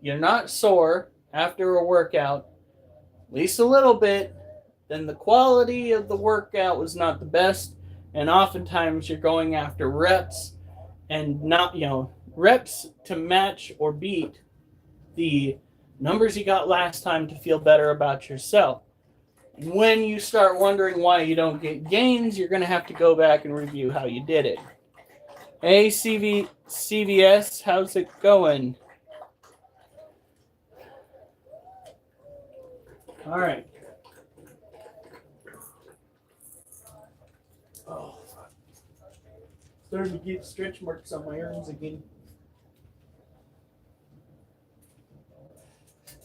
you're not sore after a workout, at least a little bit, then the quality of the workout was not the best, and oftentimes you're going after reps and not, reps to match or beat the numbers you got last time to feel better about yourself. When you start wondering why you don't get gains, you're going to have to go back and review how you did it. Hey, CVS, how's it going? All right. Oh, starting to get stretch marks on my arms again.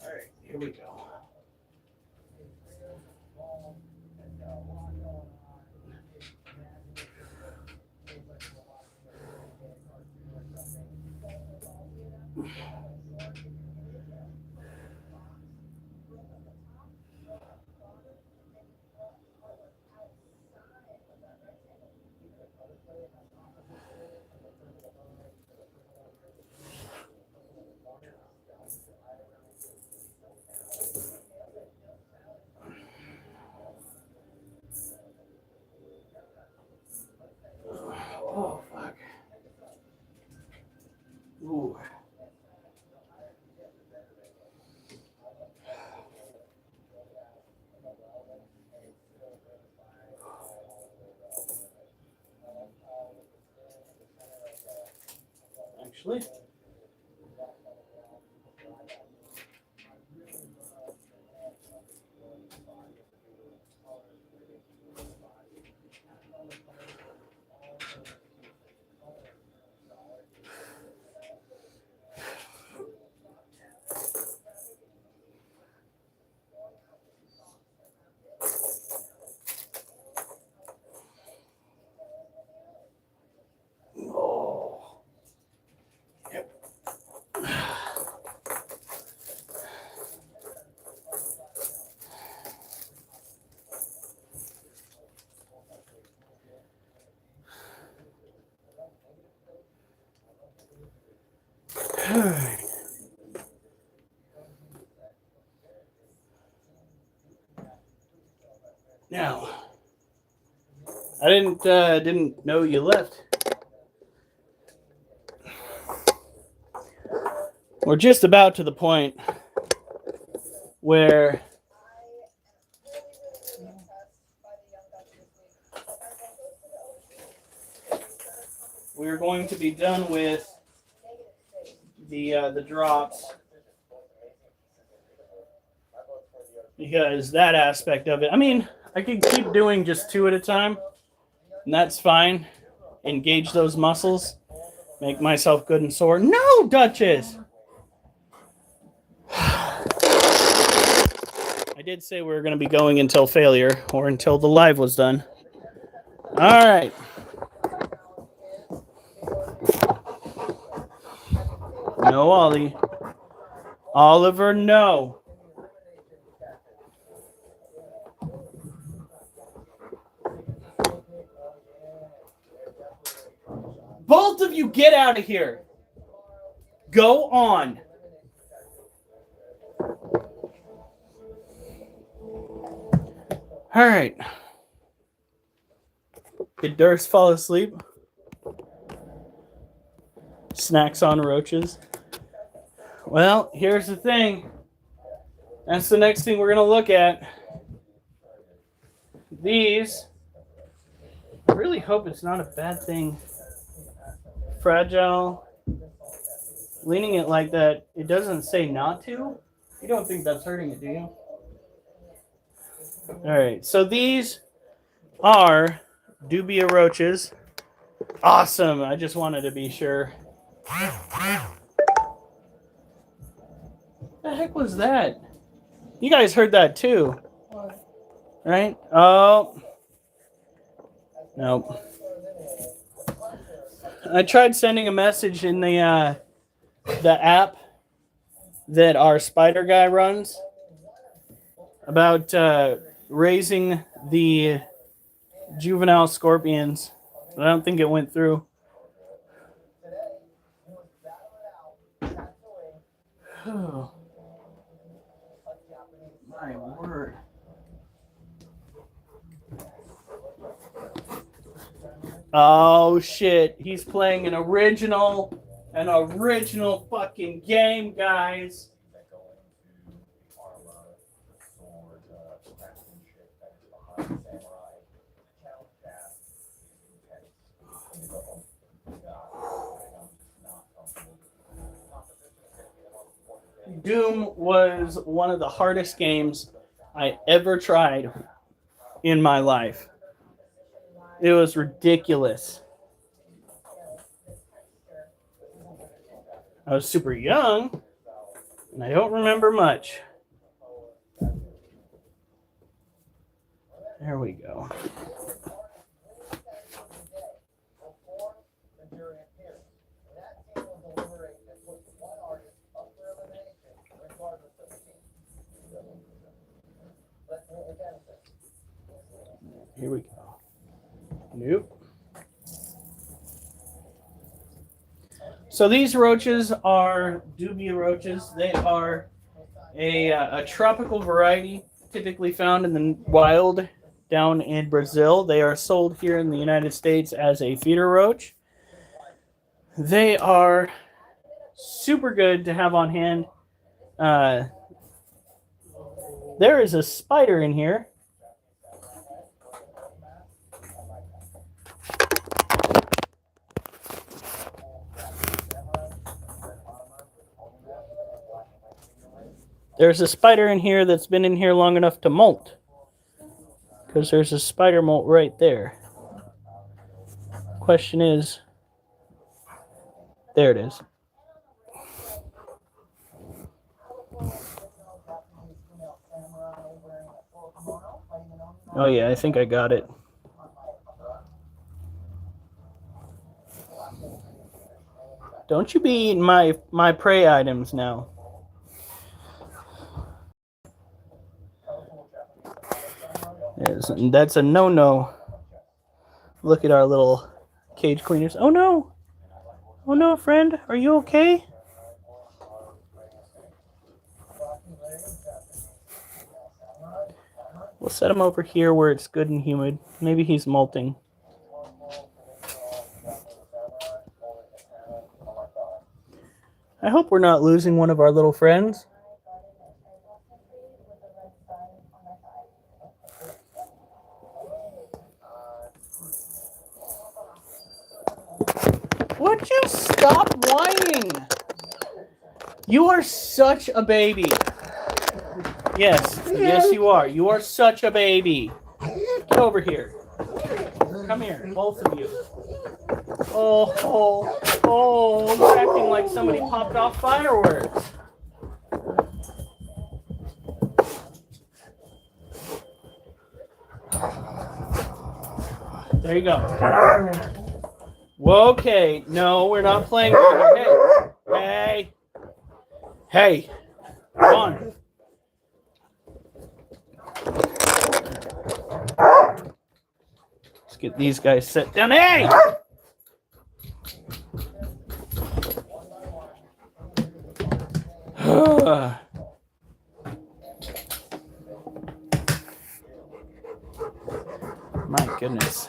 All right, here we go. Oh, fuck. Ooh. Actually. Oh. Yep. Now, I didn't know you left. We're just about to the point where we're going to be done with the drops, because that aspect of it. I mean, I could keep doing just 2 at a time, and that's fine. Engage those muscles, make myself good and sore. No, Duchess. I did say we were going to be going until failure, or until the live was done. All right. No, Ollie. Oliver, no. Both of you get out of here. Go on. All right. Did Durst fall asleep? Snacks on roaches. Well, here's the thing. That's the next thing we're going to look at. These. I really hope it's not a bad thing. Fragile. Leaning it like that, it doesn't say not to. You don't think that's hurting it, do you? All right, so these are dubia roaches. Awesome. I just wanted to be sure. The heck was that? You guys heard that too, right? Oh, nope. I tried sending a message in the app that our spider guy runs about raising the juvenile scorpions. But I don't think it went through. Oh, my word. Oh shit, he's playing an original fucking game, guys. Doom was one of the hardest games I ever tried in my life. It was ridiculous. I was super young, and I don't remember much. There we go. Here we go. Nope. So these roaches are dubia roaches. They are a tropical variety typically found in the wild down in Brazil. They are sold here in the United States as a feeder roach. They are super good to have on hand. There is a spider in here. There's a spider in here that's been in here long enough to molt. Because there's a spider molt right there. Question is, there it is. Oh yeah, I think I got it. Don't you be eating my prey items now. That's a no-no. Look at our little cage cleaners. Oh no! Oh no, friend. Are you okay? We'll set him over here where it's good and humid. Maybe he's molting. I hope we're not losing one of our little friends. Would you stop whining? You are such a baby. Yes, yes you are. You are such a baby. Get over here. Come here, both of you. Oh, you're acting like somebody popped off fireworks. There you go. Okay, no, we're not playing. Hey, come on. Let's get these guys set down. Hey! My goodness.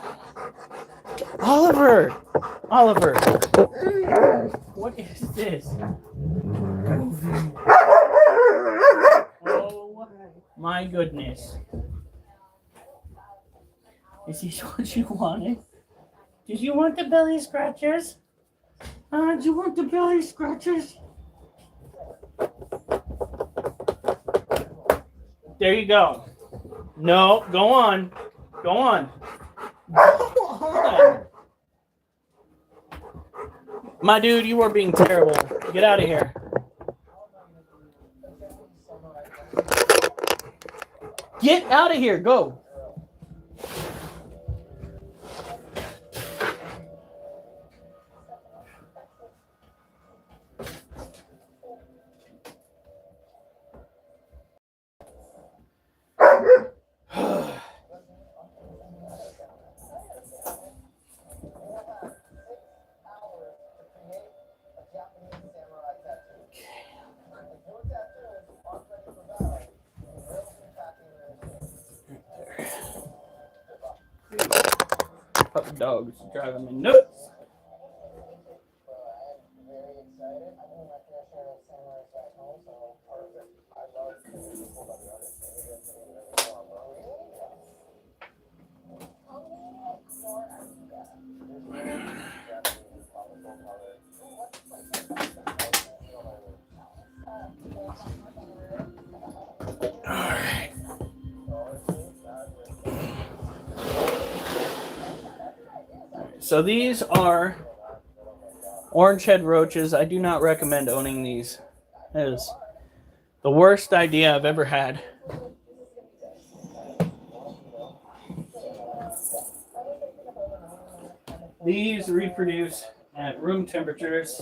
Oliver! What is this? Oh my goodness. Is this what you wanted? Did you want the belly scratchers? Did you want the belly scratchers? There you go. No, go on. Go on. My dude, you are being terrible. Get out of here. Get out of here. Go. Puppy dogs driving me nuts. Alright. So these are orange head roaches. I do not recommend owning these. It is the worst idea I've ever had. These reproduce at room temperatures,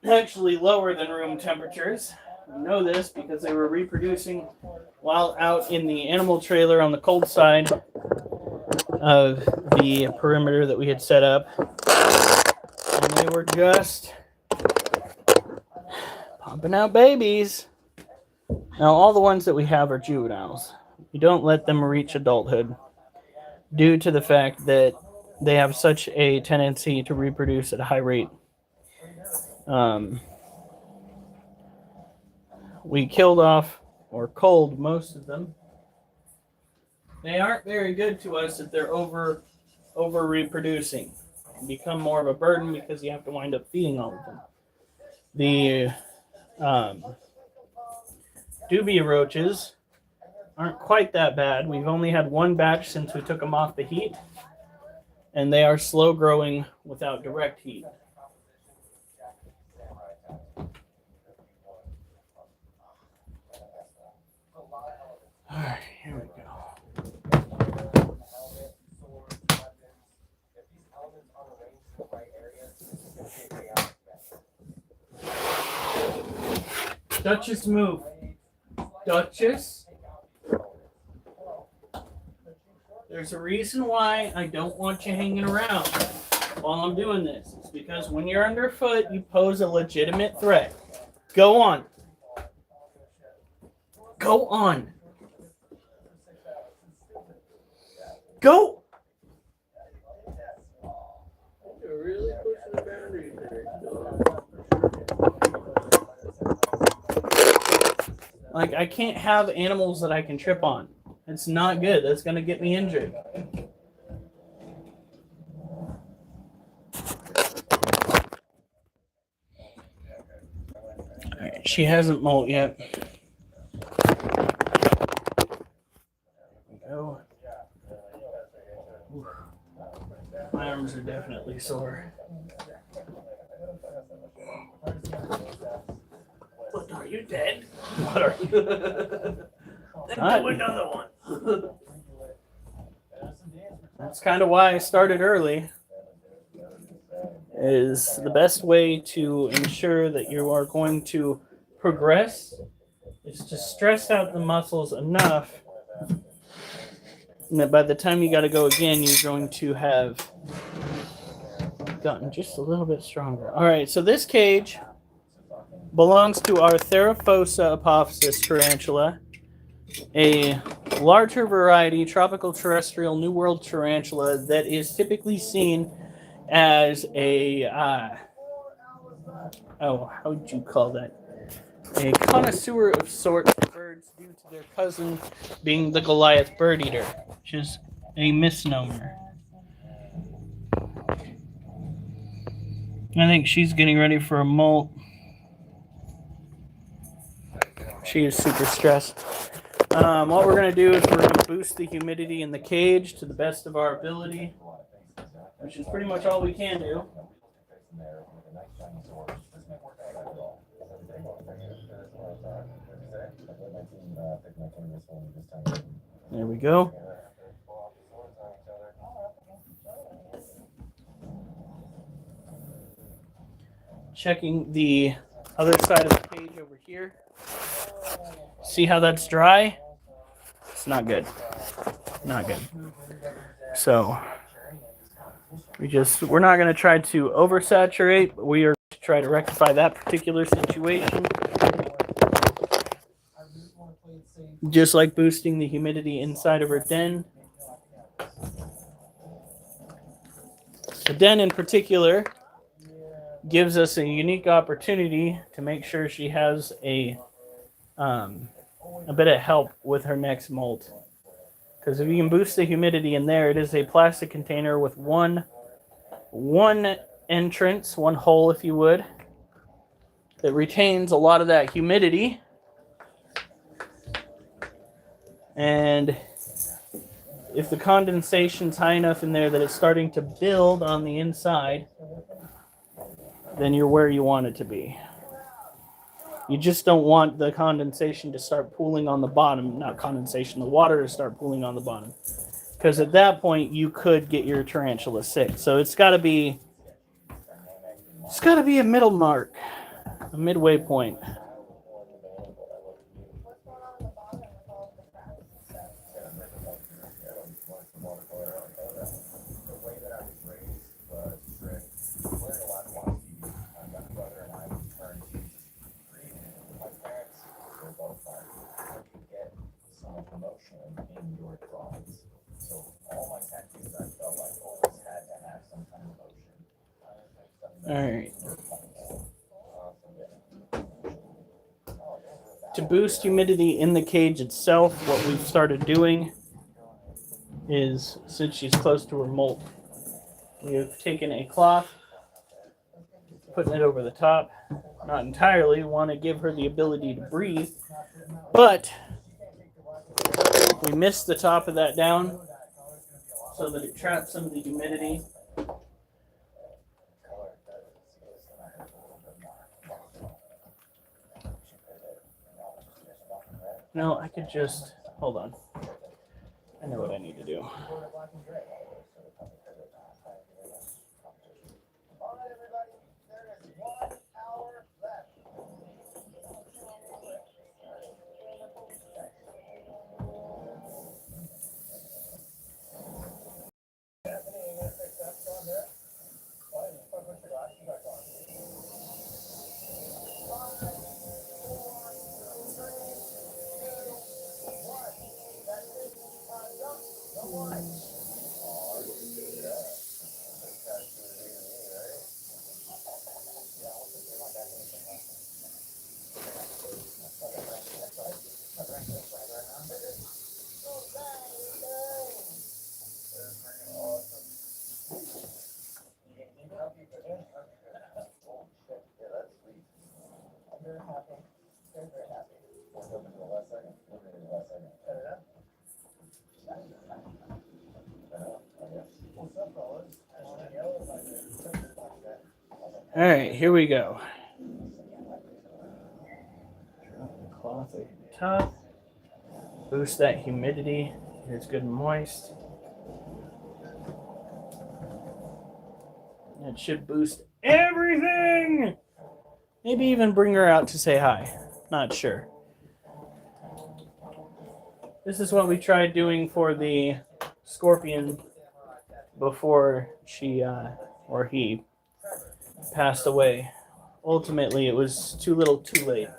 actually lower than room temperatures. I know this because they were reproducing while out in the animal trailer on the cold side of the perimeter that we had set up. And they were just pumping out babies. Now, all the ones that we have are juveniles. We don't let them reach adulthood due to the fact that they have such a tendency to reproduce at a high rate. We killed off or culled most of them. They aren't very good to us if they're over reproducing. They become more of a burden because you have to wind up feeding all of them. The dubia roaches aren't quite that bad. We've only had one batch since we took them off the heat, and they are slow growing without direct heat. All right, here we go. Duchess, move. Duchess. There's a reason why I don't want you hanging around while I'm doing this. It's because when you're underfoot, you pose a legitimate threat. Go on. Go on. Go. You're really pushing the boundary there. Like, I can't have animals that I can trip on. It's not good. That's going to get me injured. All right, she hasn't molt yet. Go. Oof. My arms are definitely sore. What, are you dead? What are you? Then do another one. That's kind of why I started early. Is the best way to ensure that you are going to progress is to stress out the muscles enough and that by the time you got to go again, you're going to have gotten just a little bit stronger. All right, so this cage belongs to our Theraphosa apophysis tarantula, a larger variety tropical terrestrial New World tarantula that is typically seen as a how would you call that? A connoisseur of sorts of birds due to their cousin being the Goliath bird eater, which is a misnomer. I think she's getting ready for a molt. She is super stressed. What we're going to do is we're going to boost the humidity in the cage to the best of our ability, which is pretty much all we can do. There we go. Checking the other side of the cage over here. See how that's dry? It's not good. Not good. So we're not going to try to oversaturate, but we are going to try to rectify that particular situation. Just like boosting the humidity inside of her den. The den in particular gives us a unique opportunity to make sure she has a bit of help with her next molt. Because if you can boost the humidity in there, it is a plastic container with one entrance, one hole if you would. that retains a lot of that humidity. And if the condensation's high enough in there that it's starting to build on the inside, then you're where you want it to be. You just don't want the condensation to start pooling on the bottom. Not condensation, the water to start pooling on the bottom. Because at that point, you could get your tarantula sick. So it's got to be a middle mark, a midway point. All right. To boost humidity in the cage itself, what we've started doing is, since she's close to her molt, we have taken a cloth, putting it over the top. Not entirely. We want to give her the ability to breathe, but we mist the top of that down so that it traps some of the humidity. No, I could just, hold on. I know what I need to do. All right, here we go. Drop the cloth over the top. Boost that humidity. It's good and moist. It should boost everything. Maybe even bring her out to say hi. Not sure. This is what we tried doing for the scorpion before she or he passed away. Ultimately, it was too little too late.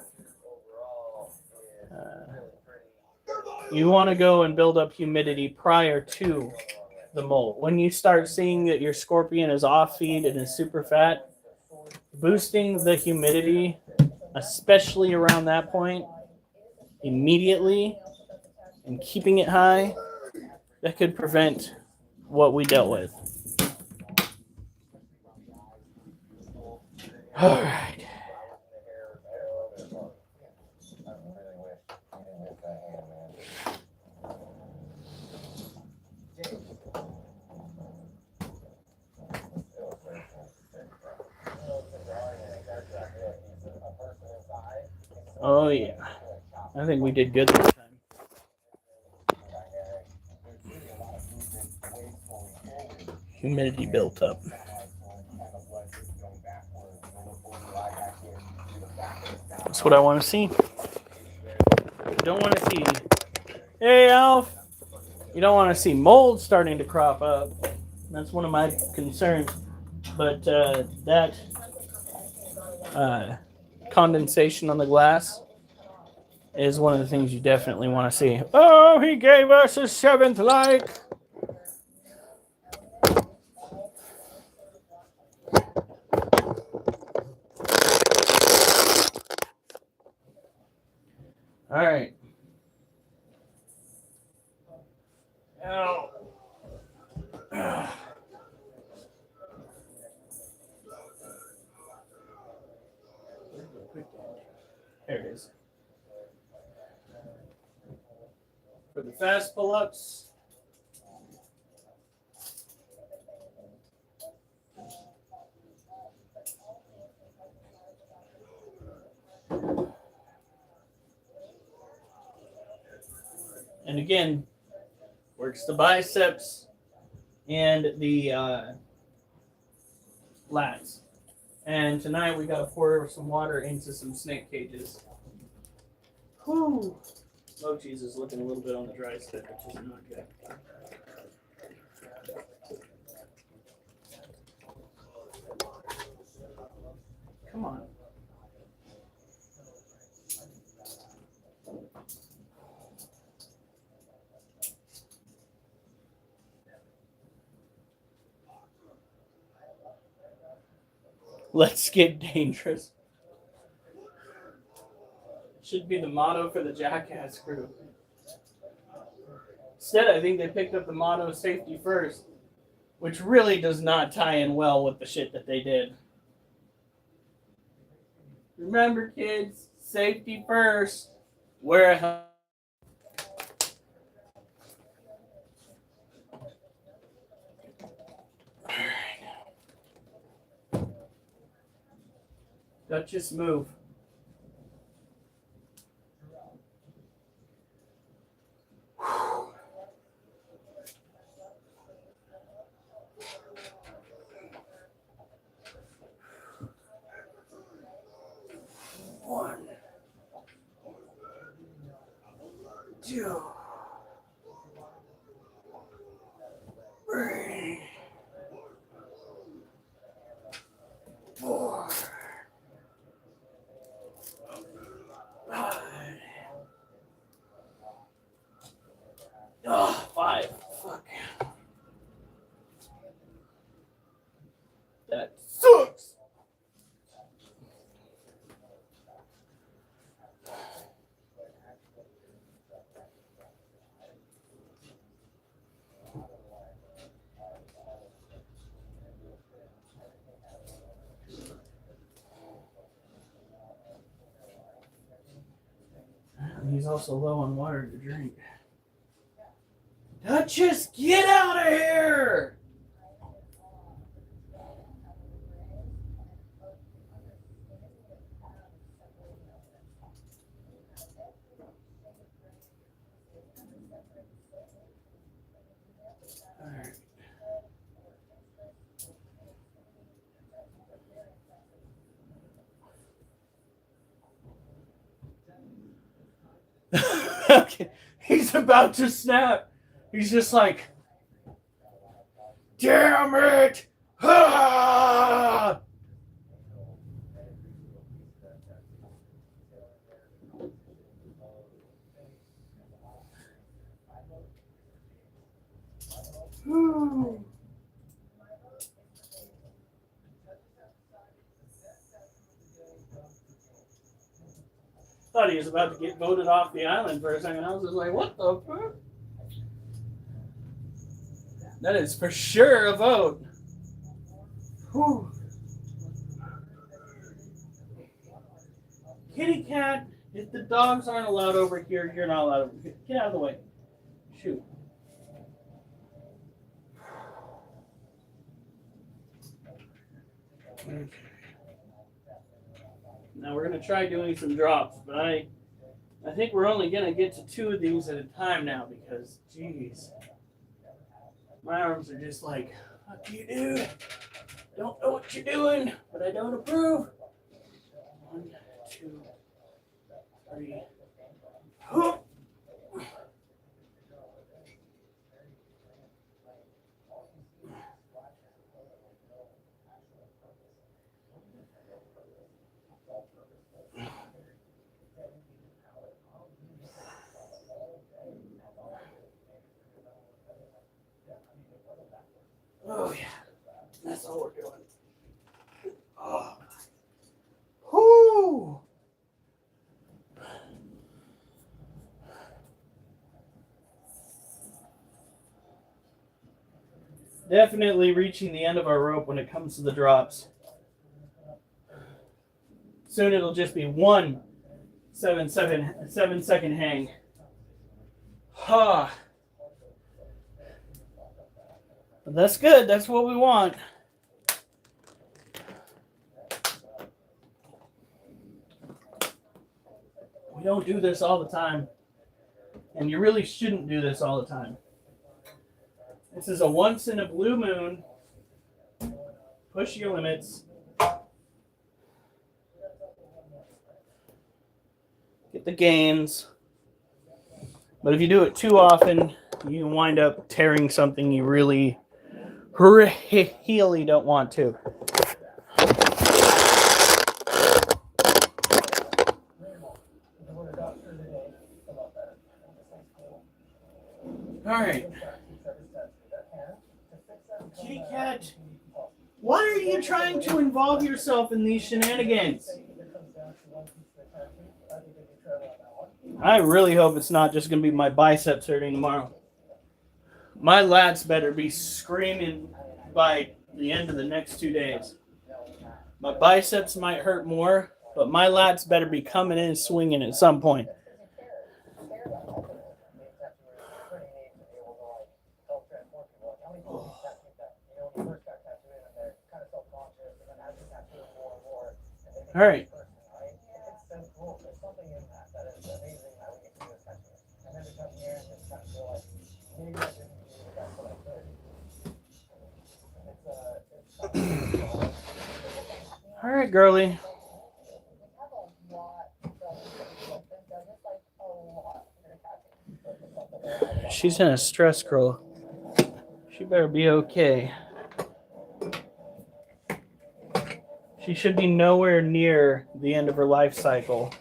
You want to go and build up humidity prior to the molt. When you start seeing that your scorpion is off feed and is super fat, boosting the humidity, especially around that point, immediately, and keeping it high, that could prevent what we dealt with. All right. Oh yeah, I think we did good this time. Humidity built up. That's what I want to see. You don't want to see, hey Alf, you don't want to see mold starting to crop up. That's one of my concerns. But that condensation on the glass is one of the things you definitely want to see. Oh, he gave us a 7th like. All right. Now, for the fast pull-ups. And again, works the biceps and the lats. And tonight we got to pour some water into some snake cages. Whew. Low cheese is looking a little bit on the dry side, which is not good. Come on. Let's get dangerous. Should be the motto for the Jackass crew. Instead, I think they picked up the motto safety first, which really does not tie in well with the shit that they did. Remember, kids, safety first. Wear a helmet. Duchess, move. One, two, three, four, five. Oh, five. Fuck. That sucks. He's also low on water to drink. Duchess, get out of here! Okay. He's about to snap. He's just like, damn it! Ah! Thought he was about to get voted off the island for a second. I was just like, what the fuck? That is for sure a vote. Whew. Kitty cat, if the dogs aren't allowed over here, you're not allowed over here. Get out of the way. Shoot. Okay. Now we're going to try doing some drops, but I think we're only going to get to 2 of these at a time now because, geez, my arms are just like, what do you do? Don't know what you're doing, but I don't approve. 1, 2, 3. Hoop. Oh yeah, that's all we're doing. Oh, whoo! Definitely reaching the end of our rope when it comes to the drops. Soon it'll just be 1 7-second hang. But that's good. That's what we want. We don't do this all the time. And you really shouldn't do this all the time. This is a once in a blue moon. Push your limits. Get the gains. But if you do it too often, you wind up tearing something you really don't want to. All right. Kitty cat, why are you trying to involve yourself in these shenanigans? I really hope it's not just going to be my biceps hurting tomorrow. My lats better be screaming by the end of the next 2 days. My biceps might hurt more, but my lats better be coming in and swinging at some point. All right. All right, girly. She's in a stress girl. She better be okay. She should be nowhere near the end of her life cycle.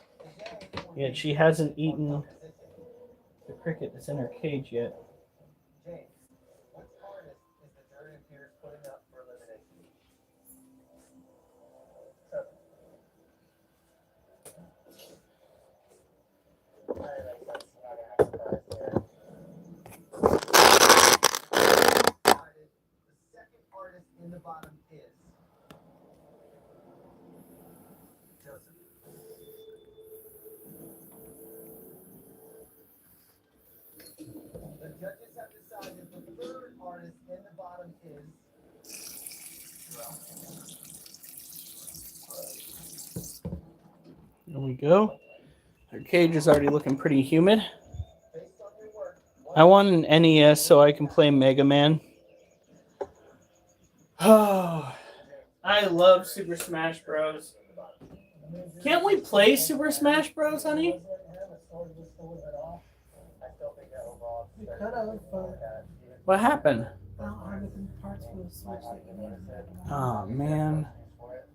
Yet she hasn't eaten the cricket that's in her cage yet. The judges have decided the third artist in the bottom is There we go. Her cage is already looking pretty humid. I want an NES so I can play Mega Man. Oh, I love Super Smash Bros. Can't we play Super Smash Bros, honey? We could have, but What happened? I don't have the parts for the switch that you need. Oh, man.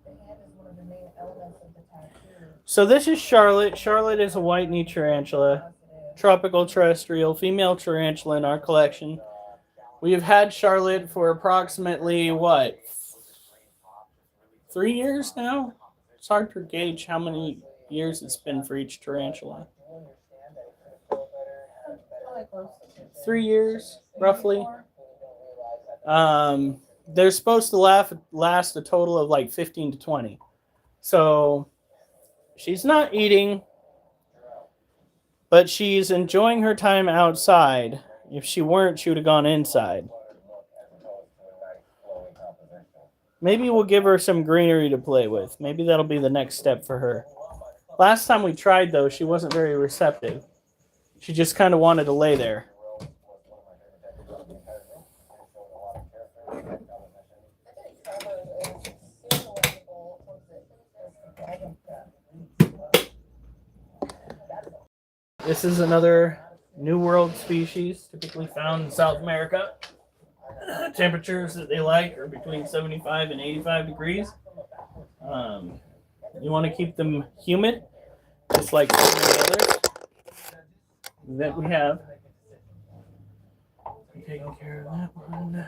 The hand is one of the main elements of the tattoo. So this is Charlotte. Charlotte is a white knee tarantula, tropical terrestrial, female tarantula in our collection. We have had Charlotte for approximately, 3 years now? It's hard to gauge how many years it's been for each tarantula. 3 years, roughly. They're supposed to last a total of like 15 to 20. So she's not eating, but she's enjoying her time outside. If she weren't, she would have gone inside. Maybe we'll give her some greenery to play with. Maybe that'll be the next step for her. Last time we tried, though, she wasn't very receptive. She just kind of wanted to lay there. This is another New World species, typically found in South America. Temperatures that they like are between 75 and 85 degrees. You want to keep them humid, just like some of the others that we have. Taking care of that one.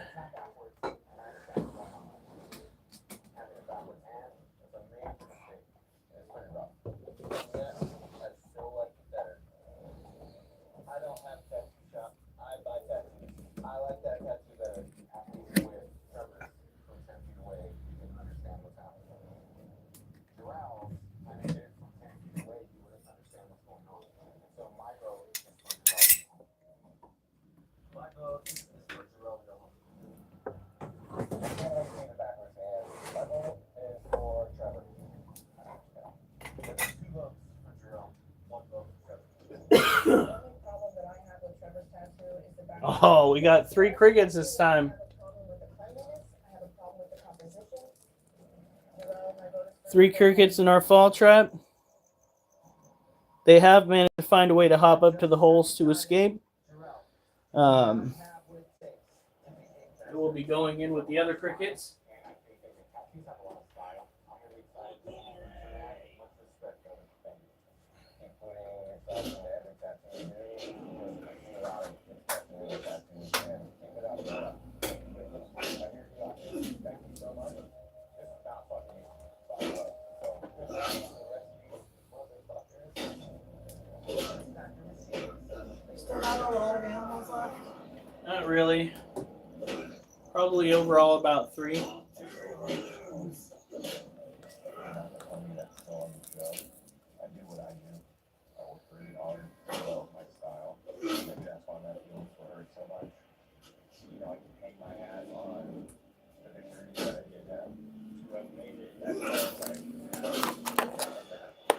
Oh, we got 3 crickets this time. 3 crickets in our fall trap. They have managed to find a way to hop up to the holes to escape. I will be going in with the other crickets. Not really. Probably overall about 3.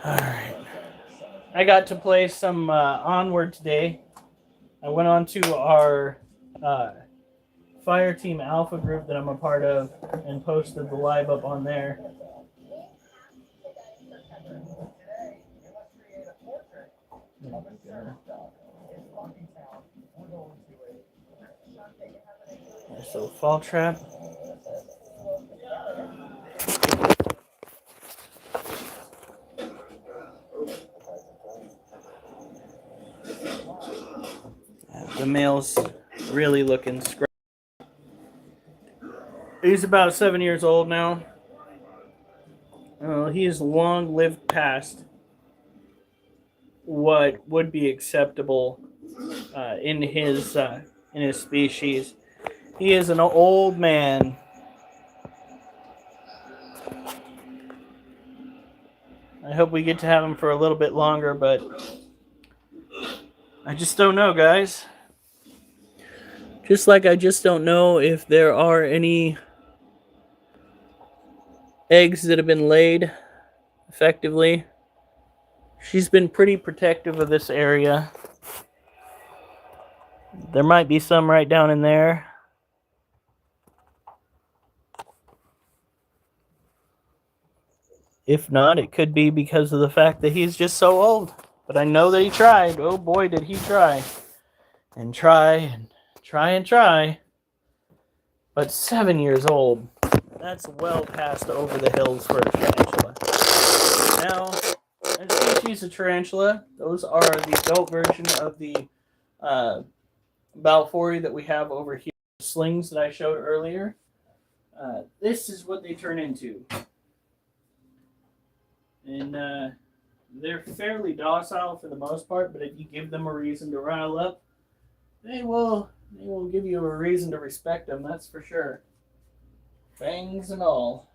Alright. I got to play some Onward today. I went on to our Fire Team Alpha group that I'm a part of and posted the live up on there. So fall trap. The male's really looking scruffy. He's about 7 years old now. He has long lived past what would be acceptable in his species. He is an old man. I hope we get to have him for a little bit longer, but I just don't know, guys. Just like I just don't know if there are any eggs that have been laid effectively. She's been pretty protective of this area. There might be some right down in there. If not, it could be because of the fact that he's just so old. But I know that he tried. Oh boy, did he try. And try and try and try. But 7 years old. That's well past over the hills for a tarantula. Now, a species of tarantula, those are the adult version of the Balfouri that we have over here. Slings that I showed earlier. This is what they turn into. And they're fairly docile for the most part, but if you give them a reason to rile up, they will give you a reason to respect them, that's for sure. Fangs and all.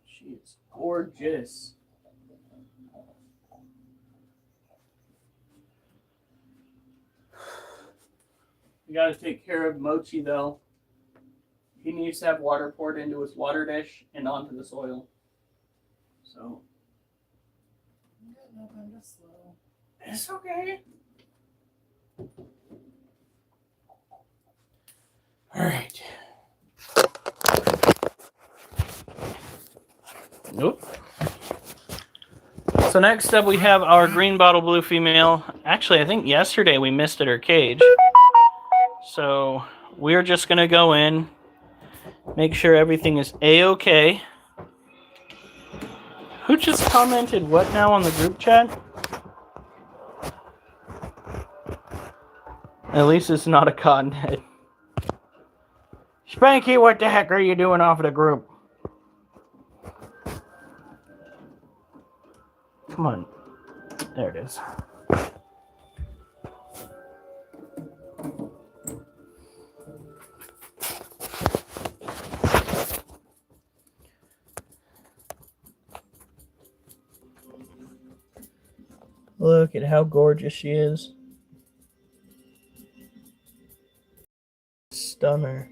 She is gorgeous. We got to take care of Mochi, though. He needs to have water poured into his water dish and onto the soil. So. I'm just slow. It's okay. All right. Nope. So next up we have our green bottle blue female. Actually, I think yesterday we misted her cage. So we're just going to go in, make sure everything is A-okay. Who just commented what now on the group chat? At least it's not a cottonhead. Spanky, what the heck are you doing off of the group? Come on. There it is. Look at how gorgeous she is. Stunner.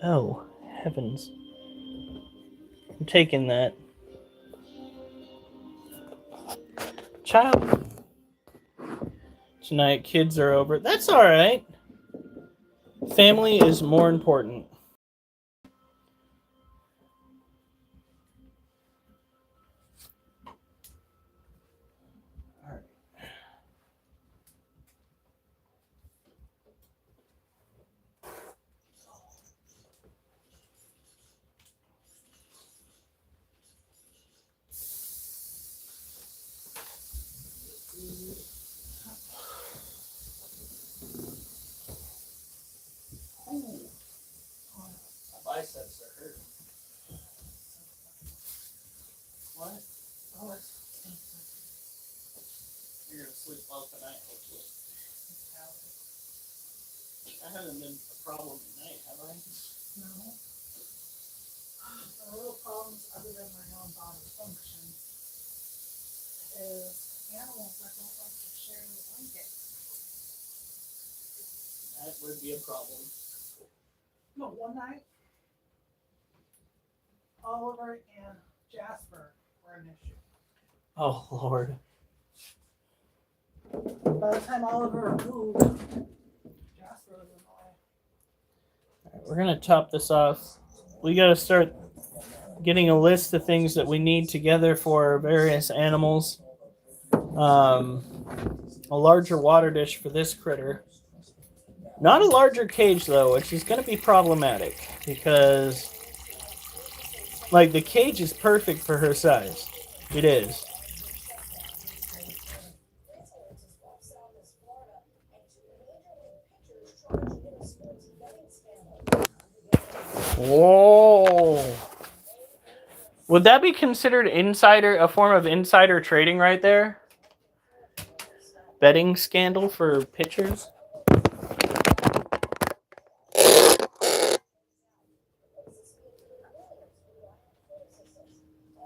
Oh, heavens. I'm taking that. Child. Tonight, kids are over. That's alright. Family is more important. My biceps are hurting. What? Oh, You're gonna sleep well tonight, hopefully. I haven't been a problem at night, have I? no. The real problems, other than my own body function, is animals that don't like to share the blanket. That would be a problem. But one night, Oliver and Jasper were an issue. Oh, Lord. By the time Oliver moved, Jasper was in the way. All right, we're going to top this off. We got to start getting a list of things that we need together for various animals. A larger water dish for this critter. Not a larger cage, though, which is going to be problematic because, like, the cage is perfect for her size. It is. Whoa. Would that be considered a form of insider trading right there? Betting scandal for pitchers?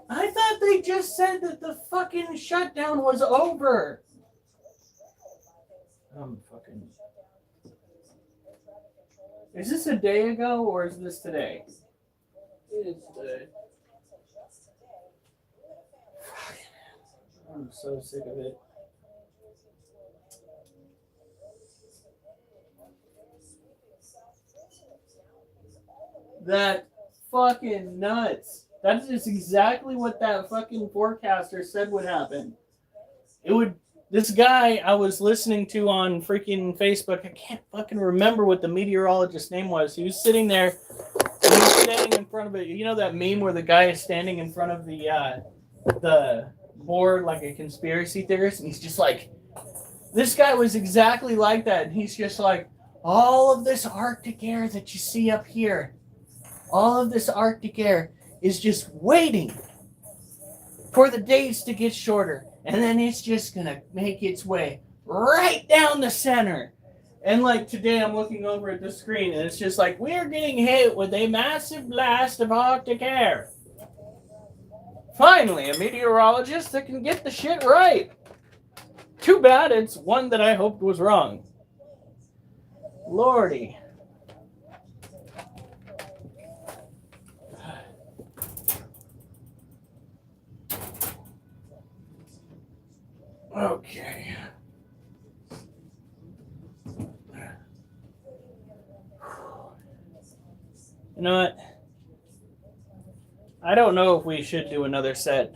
I thought they just said that the fucking shutdown was over. Is this a day ago or is this today? It is today. I'm so sick of it. That fucking nuts. That's just exactly what that fucking forecaster said would happen. This guy I was listening to on freaking Facebook, I can't fucking remember what the meteorologist's name was. He was sitting there, he was standing in front of it. You know that meme where the guy is standing in front of the board like a conspiracy theorist, and he's just like, this guy was exactly like that. And he's just like, all of this Arctic air that you see up here, all of this Arctic air is just waiting for the days to get shorter. And then it's just going to make its way right down the center. And like today I'm looking over at the screen and it's just like, we're getting hit with a massive blast of Arctic air. Finally, a meteorologist that can get the shit right. Too bad it's one that I hoped was wrong. Lordy. Okay. You know what? I don't know if we should do another set.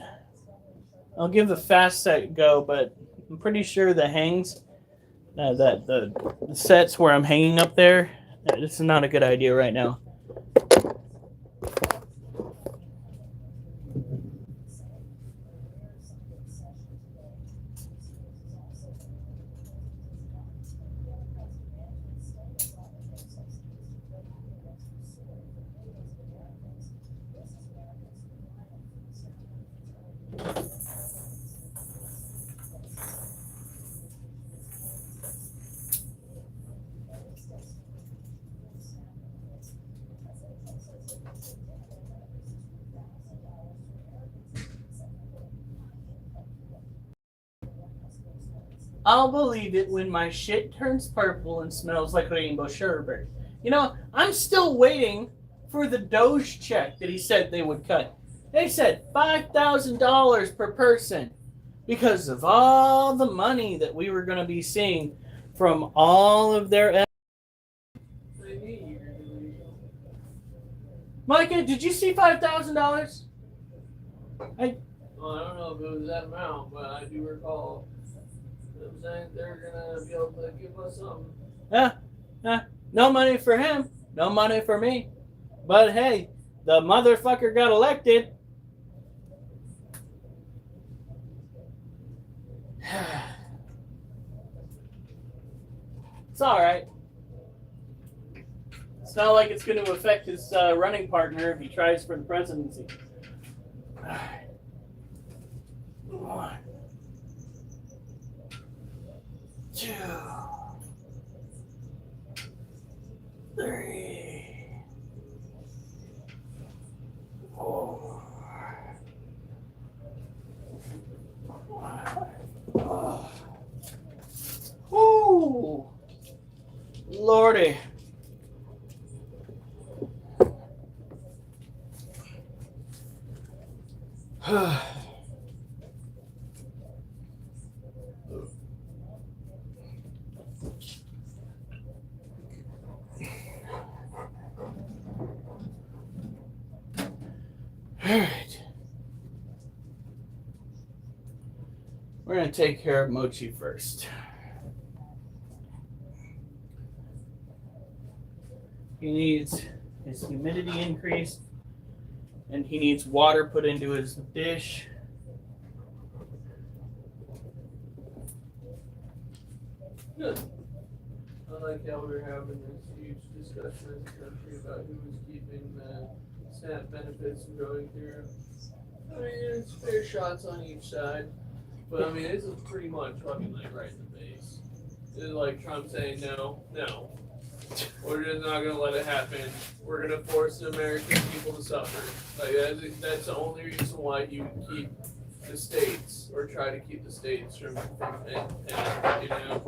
I'll give the fast set a go, but I'm pretty sure the hangs, that the sets where I'm hanging up there, this is not a good idea right now. I'll believe it when my shit turns purple and smells like rainbow sherbet. You know, I'm still waiting for the Doge check that he said they would cut. They said $5,000 per person because of all the money that we were going to be seeing from all of their. Micah, did you see $5,000? Well, I don't know if it was that amount, but I do recall them saying they're gonna be able to give us something. No money for him, no money for me. But hey, the motherfucker got elected. It's all right. It's not like it's going to affect his running partner if he tries for the presidency. All right. 1, 2, 3, 4, 5. Oh. Ooh, Lordy. Alright. We're going to take care of Mochi first. He needs his humidity increased, and he needs water put into his dish. Good. I like how we're having this huge discussion as a country about who is keeping the SNAP benefits and going through. I mean, it's fair shots on each side, but I mean, it's pretty much fucking like right in the face. It's like Trump saying no, we're just not gonna let it happen. We're gonna force the American people to suffer. Like that's the only reason why you keep the states or try to keep the states from you know.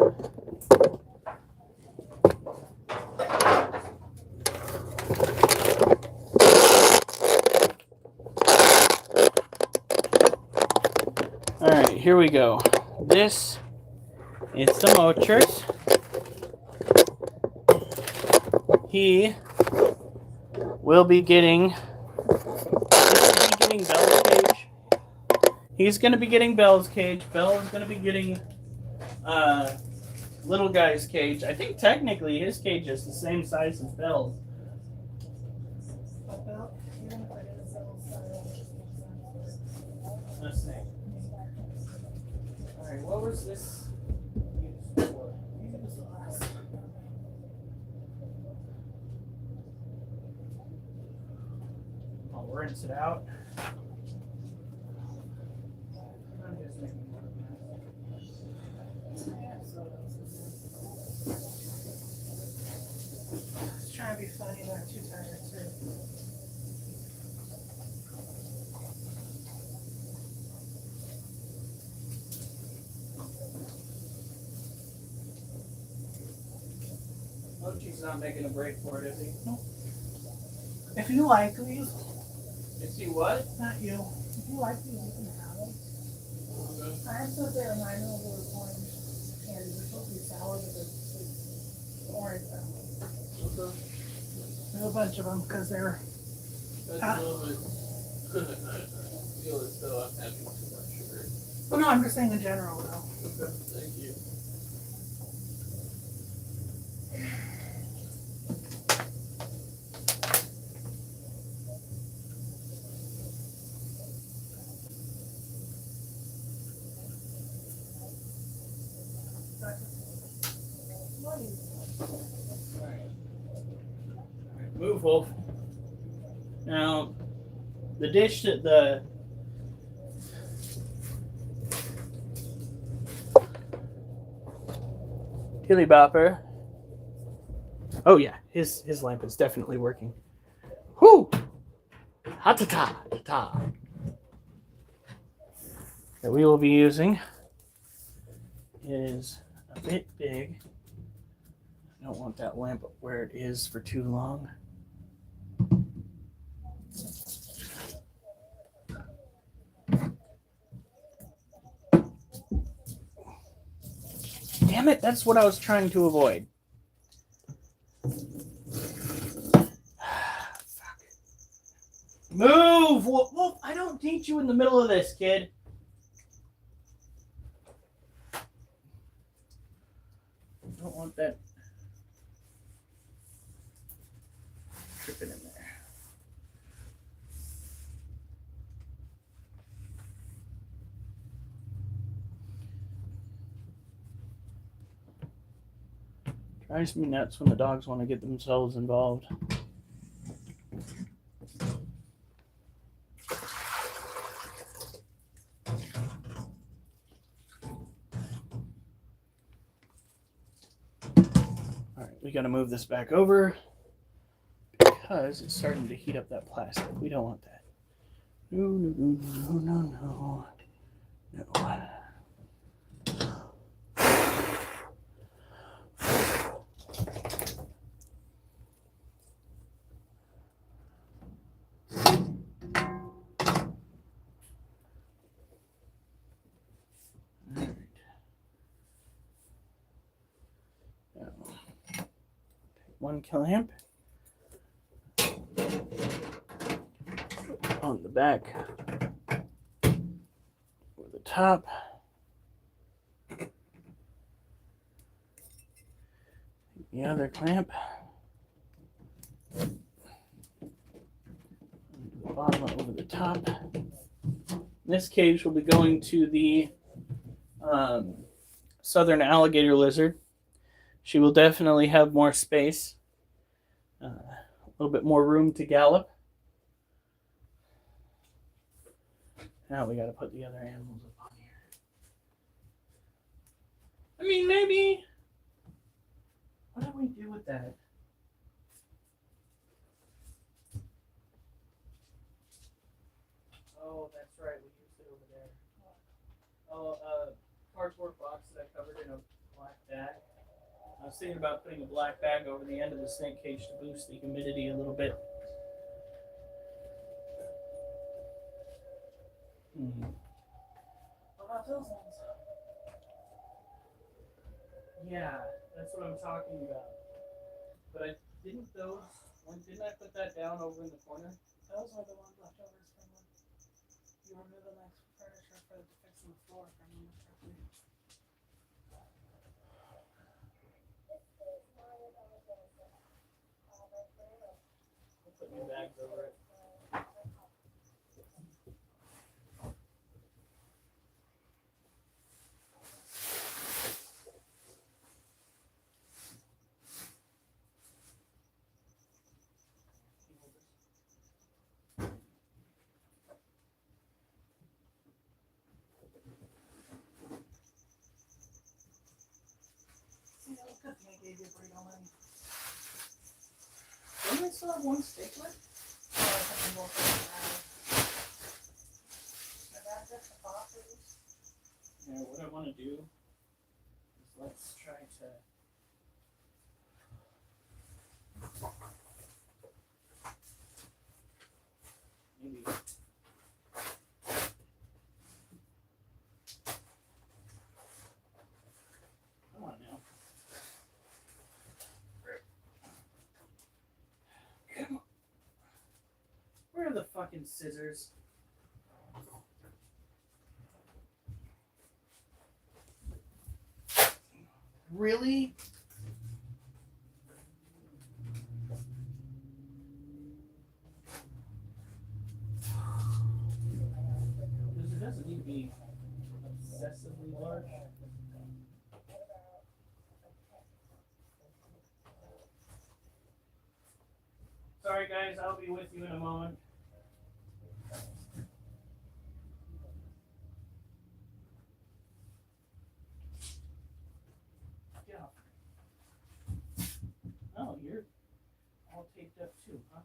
All right, here we go. This is the Motors. He will be getting. Bell's cage. He's going to be getting Bell's cage. Bell is going to be getting little guy's cage. I think technically his cage is the same size as Bell's. Let's see. All right, what was this used for? I'll rinse it out. I'm just making more of Just trying to be funny, not too tired too. Mochi's not making a break for it, is he? No. If you like these, Is he what? not you. If you like these, you can have them. I have some there, and I know those orange candies. They're supposed to be sour, but they're sweet. Orange. Okay. There's a bunch of them because they're. That's a little bit. I feel as though I'm having too much sugar. Well, no, I'm just saying in general, though. Okay, thank you. Move, Wolf. Now, the dish that the Tilly Bopper. Oh yeah, his lamp is definitely working. Whoo! Ha-ta-ta-ta-ta. That we will be using is a bit big. I don't want that lamp where it is for too long. Damn it, that's what I was trying to avoid. Move! Well, I don't need you in the middle of this, kid. I don't want that tripping in there. Drives me nuts when the dogs want to get themselves involved. All right, we got to move this back over because it's starting to heat up that plastic. We don't want that. No, no, no, no, no, no, no. One clamp on the back or the top. The other clamp on the bottom over the top. This cage will be going to the southern alligator lizard. She will definitely have more space, a little bit more room to gallop. Now we got to put the other animals up on here. I mean, maybe. What do we do with that? Oh, that's right. We used it over there. Oh, cardboard box that I covered in a black bag. I was thinking about putting a black bag over the end of the snake cage to boost the humidity a little bit. What about those ones? Yeah, that's what I'm talking about. But didn't I put that down over in the corner? Those are the ones left over from when you were moving that furniture for fixing the floor from the truck. Put new bags over it. See, that was good thing I gave you a burrito money. Don't we still have one steak left? Oh, I think we'll put it around. Is that just the boxes? Yeah, what I want to do is let's try to. Maybe. Come on now. Come on. Where are the fucking scissors? Really? Because it doesn't need to be obsessively large. Sorry guys, I'll be with you in a moment. Get off. Oh, you're all taped up too, huh?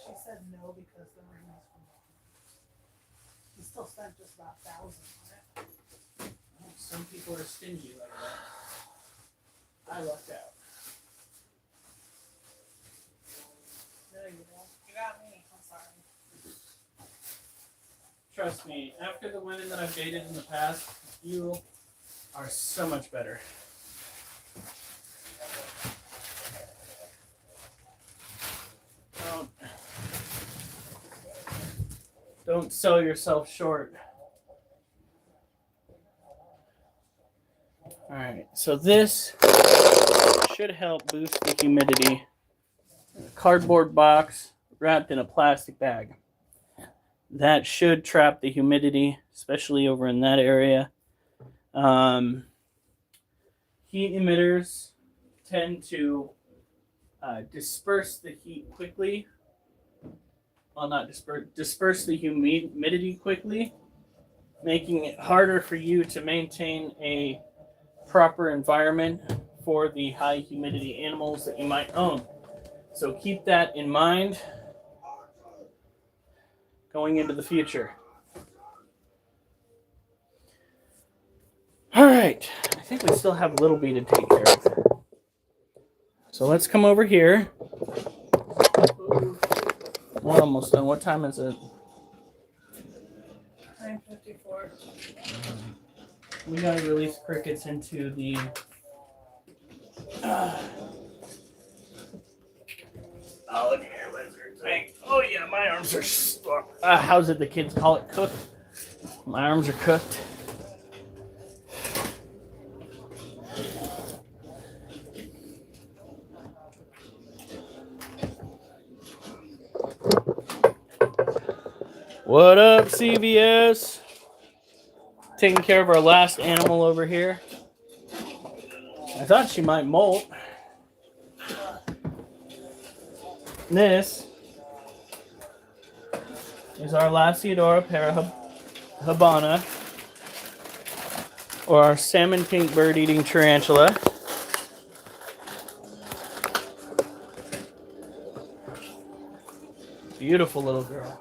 She said no because the ring was from he still spent just about 1,000 on it. Some people are stingy like that. I lucked out. There you go. You got me. I'm sorry. Trust me, after the women that I've dated in the past, you are so much better. Don't sell yourself short. Alright, so this should help boost the humidity. A cardboard box wrapped in a plastic bag. That should trap the humidity, especially over in that area. Heat emitters tend to disperse the heat quickly. Well, not disperse the humidity quickly, making it harder for you to maintain a proper environment for the high humidity animals that you might own. So keep that in mind going into the future. All right, I think we still have Little Bee to take care of. So let's come over here. We're almost done. What time is it? 9:54. We gotta release crickets into the oh, look here, lizards. Oh yeah, my arms are how's it the kids call it, cooked? My arms are cooked. What up, CVS? Taking care of our last animal over here. I thought she might molt. This is our Lasiodora parahabana, or our salmon pink bird-eating tarantula. Beautiful little girl.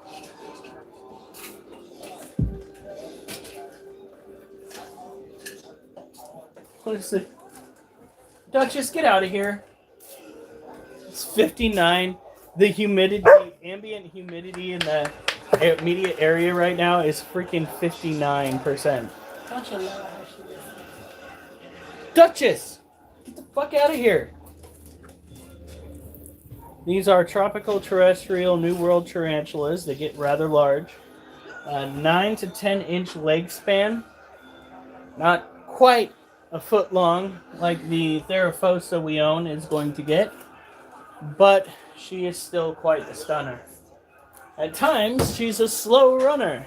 What is it? Duchess, get out of here. It's 59. The humidity, ambient humidity in the immediate area right now is freaking 59%. Duchess! Get the fuck out of here. These are tropical terrestrial New World tarantulas. They get rather large. 9 to 10 inch leg span. Not quite a foot long like the Theraphosa we own is going to get, but she is still quite the stunner. At times, she's a slow runner.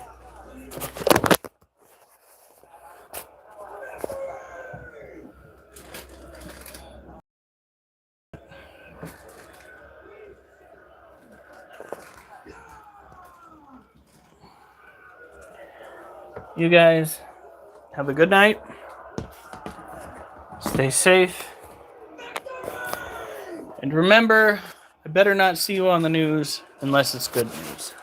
You guys have a good night. Stay safe. And remember, I better not see you on the news unless it's good news.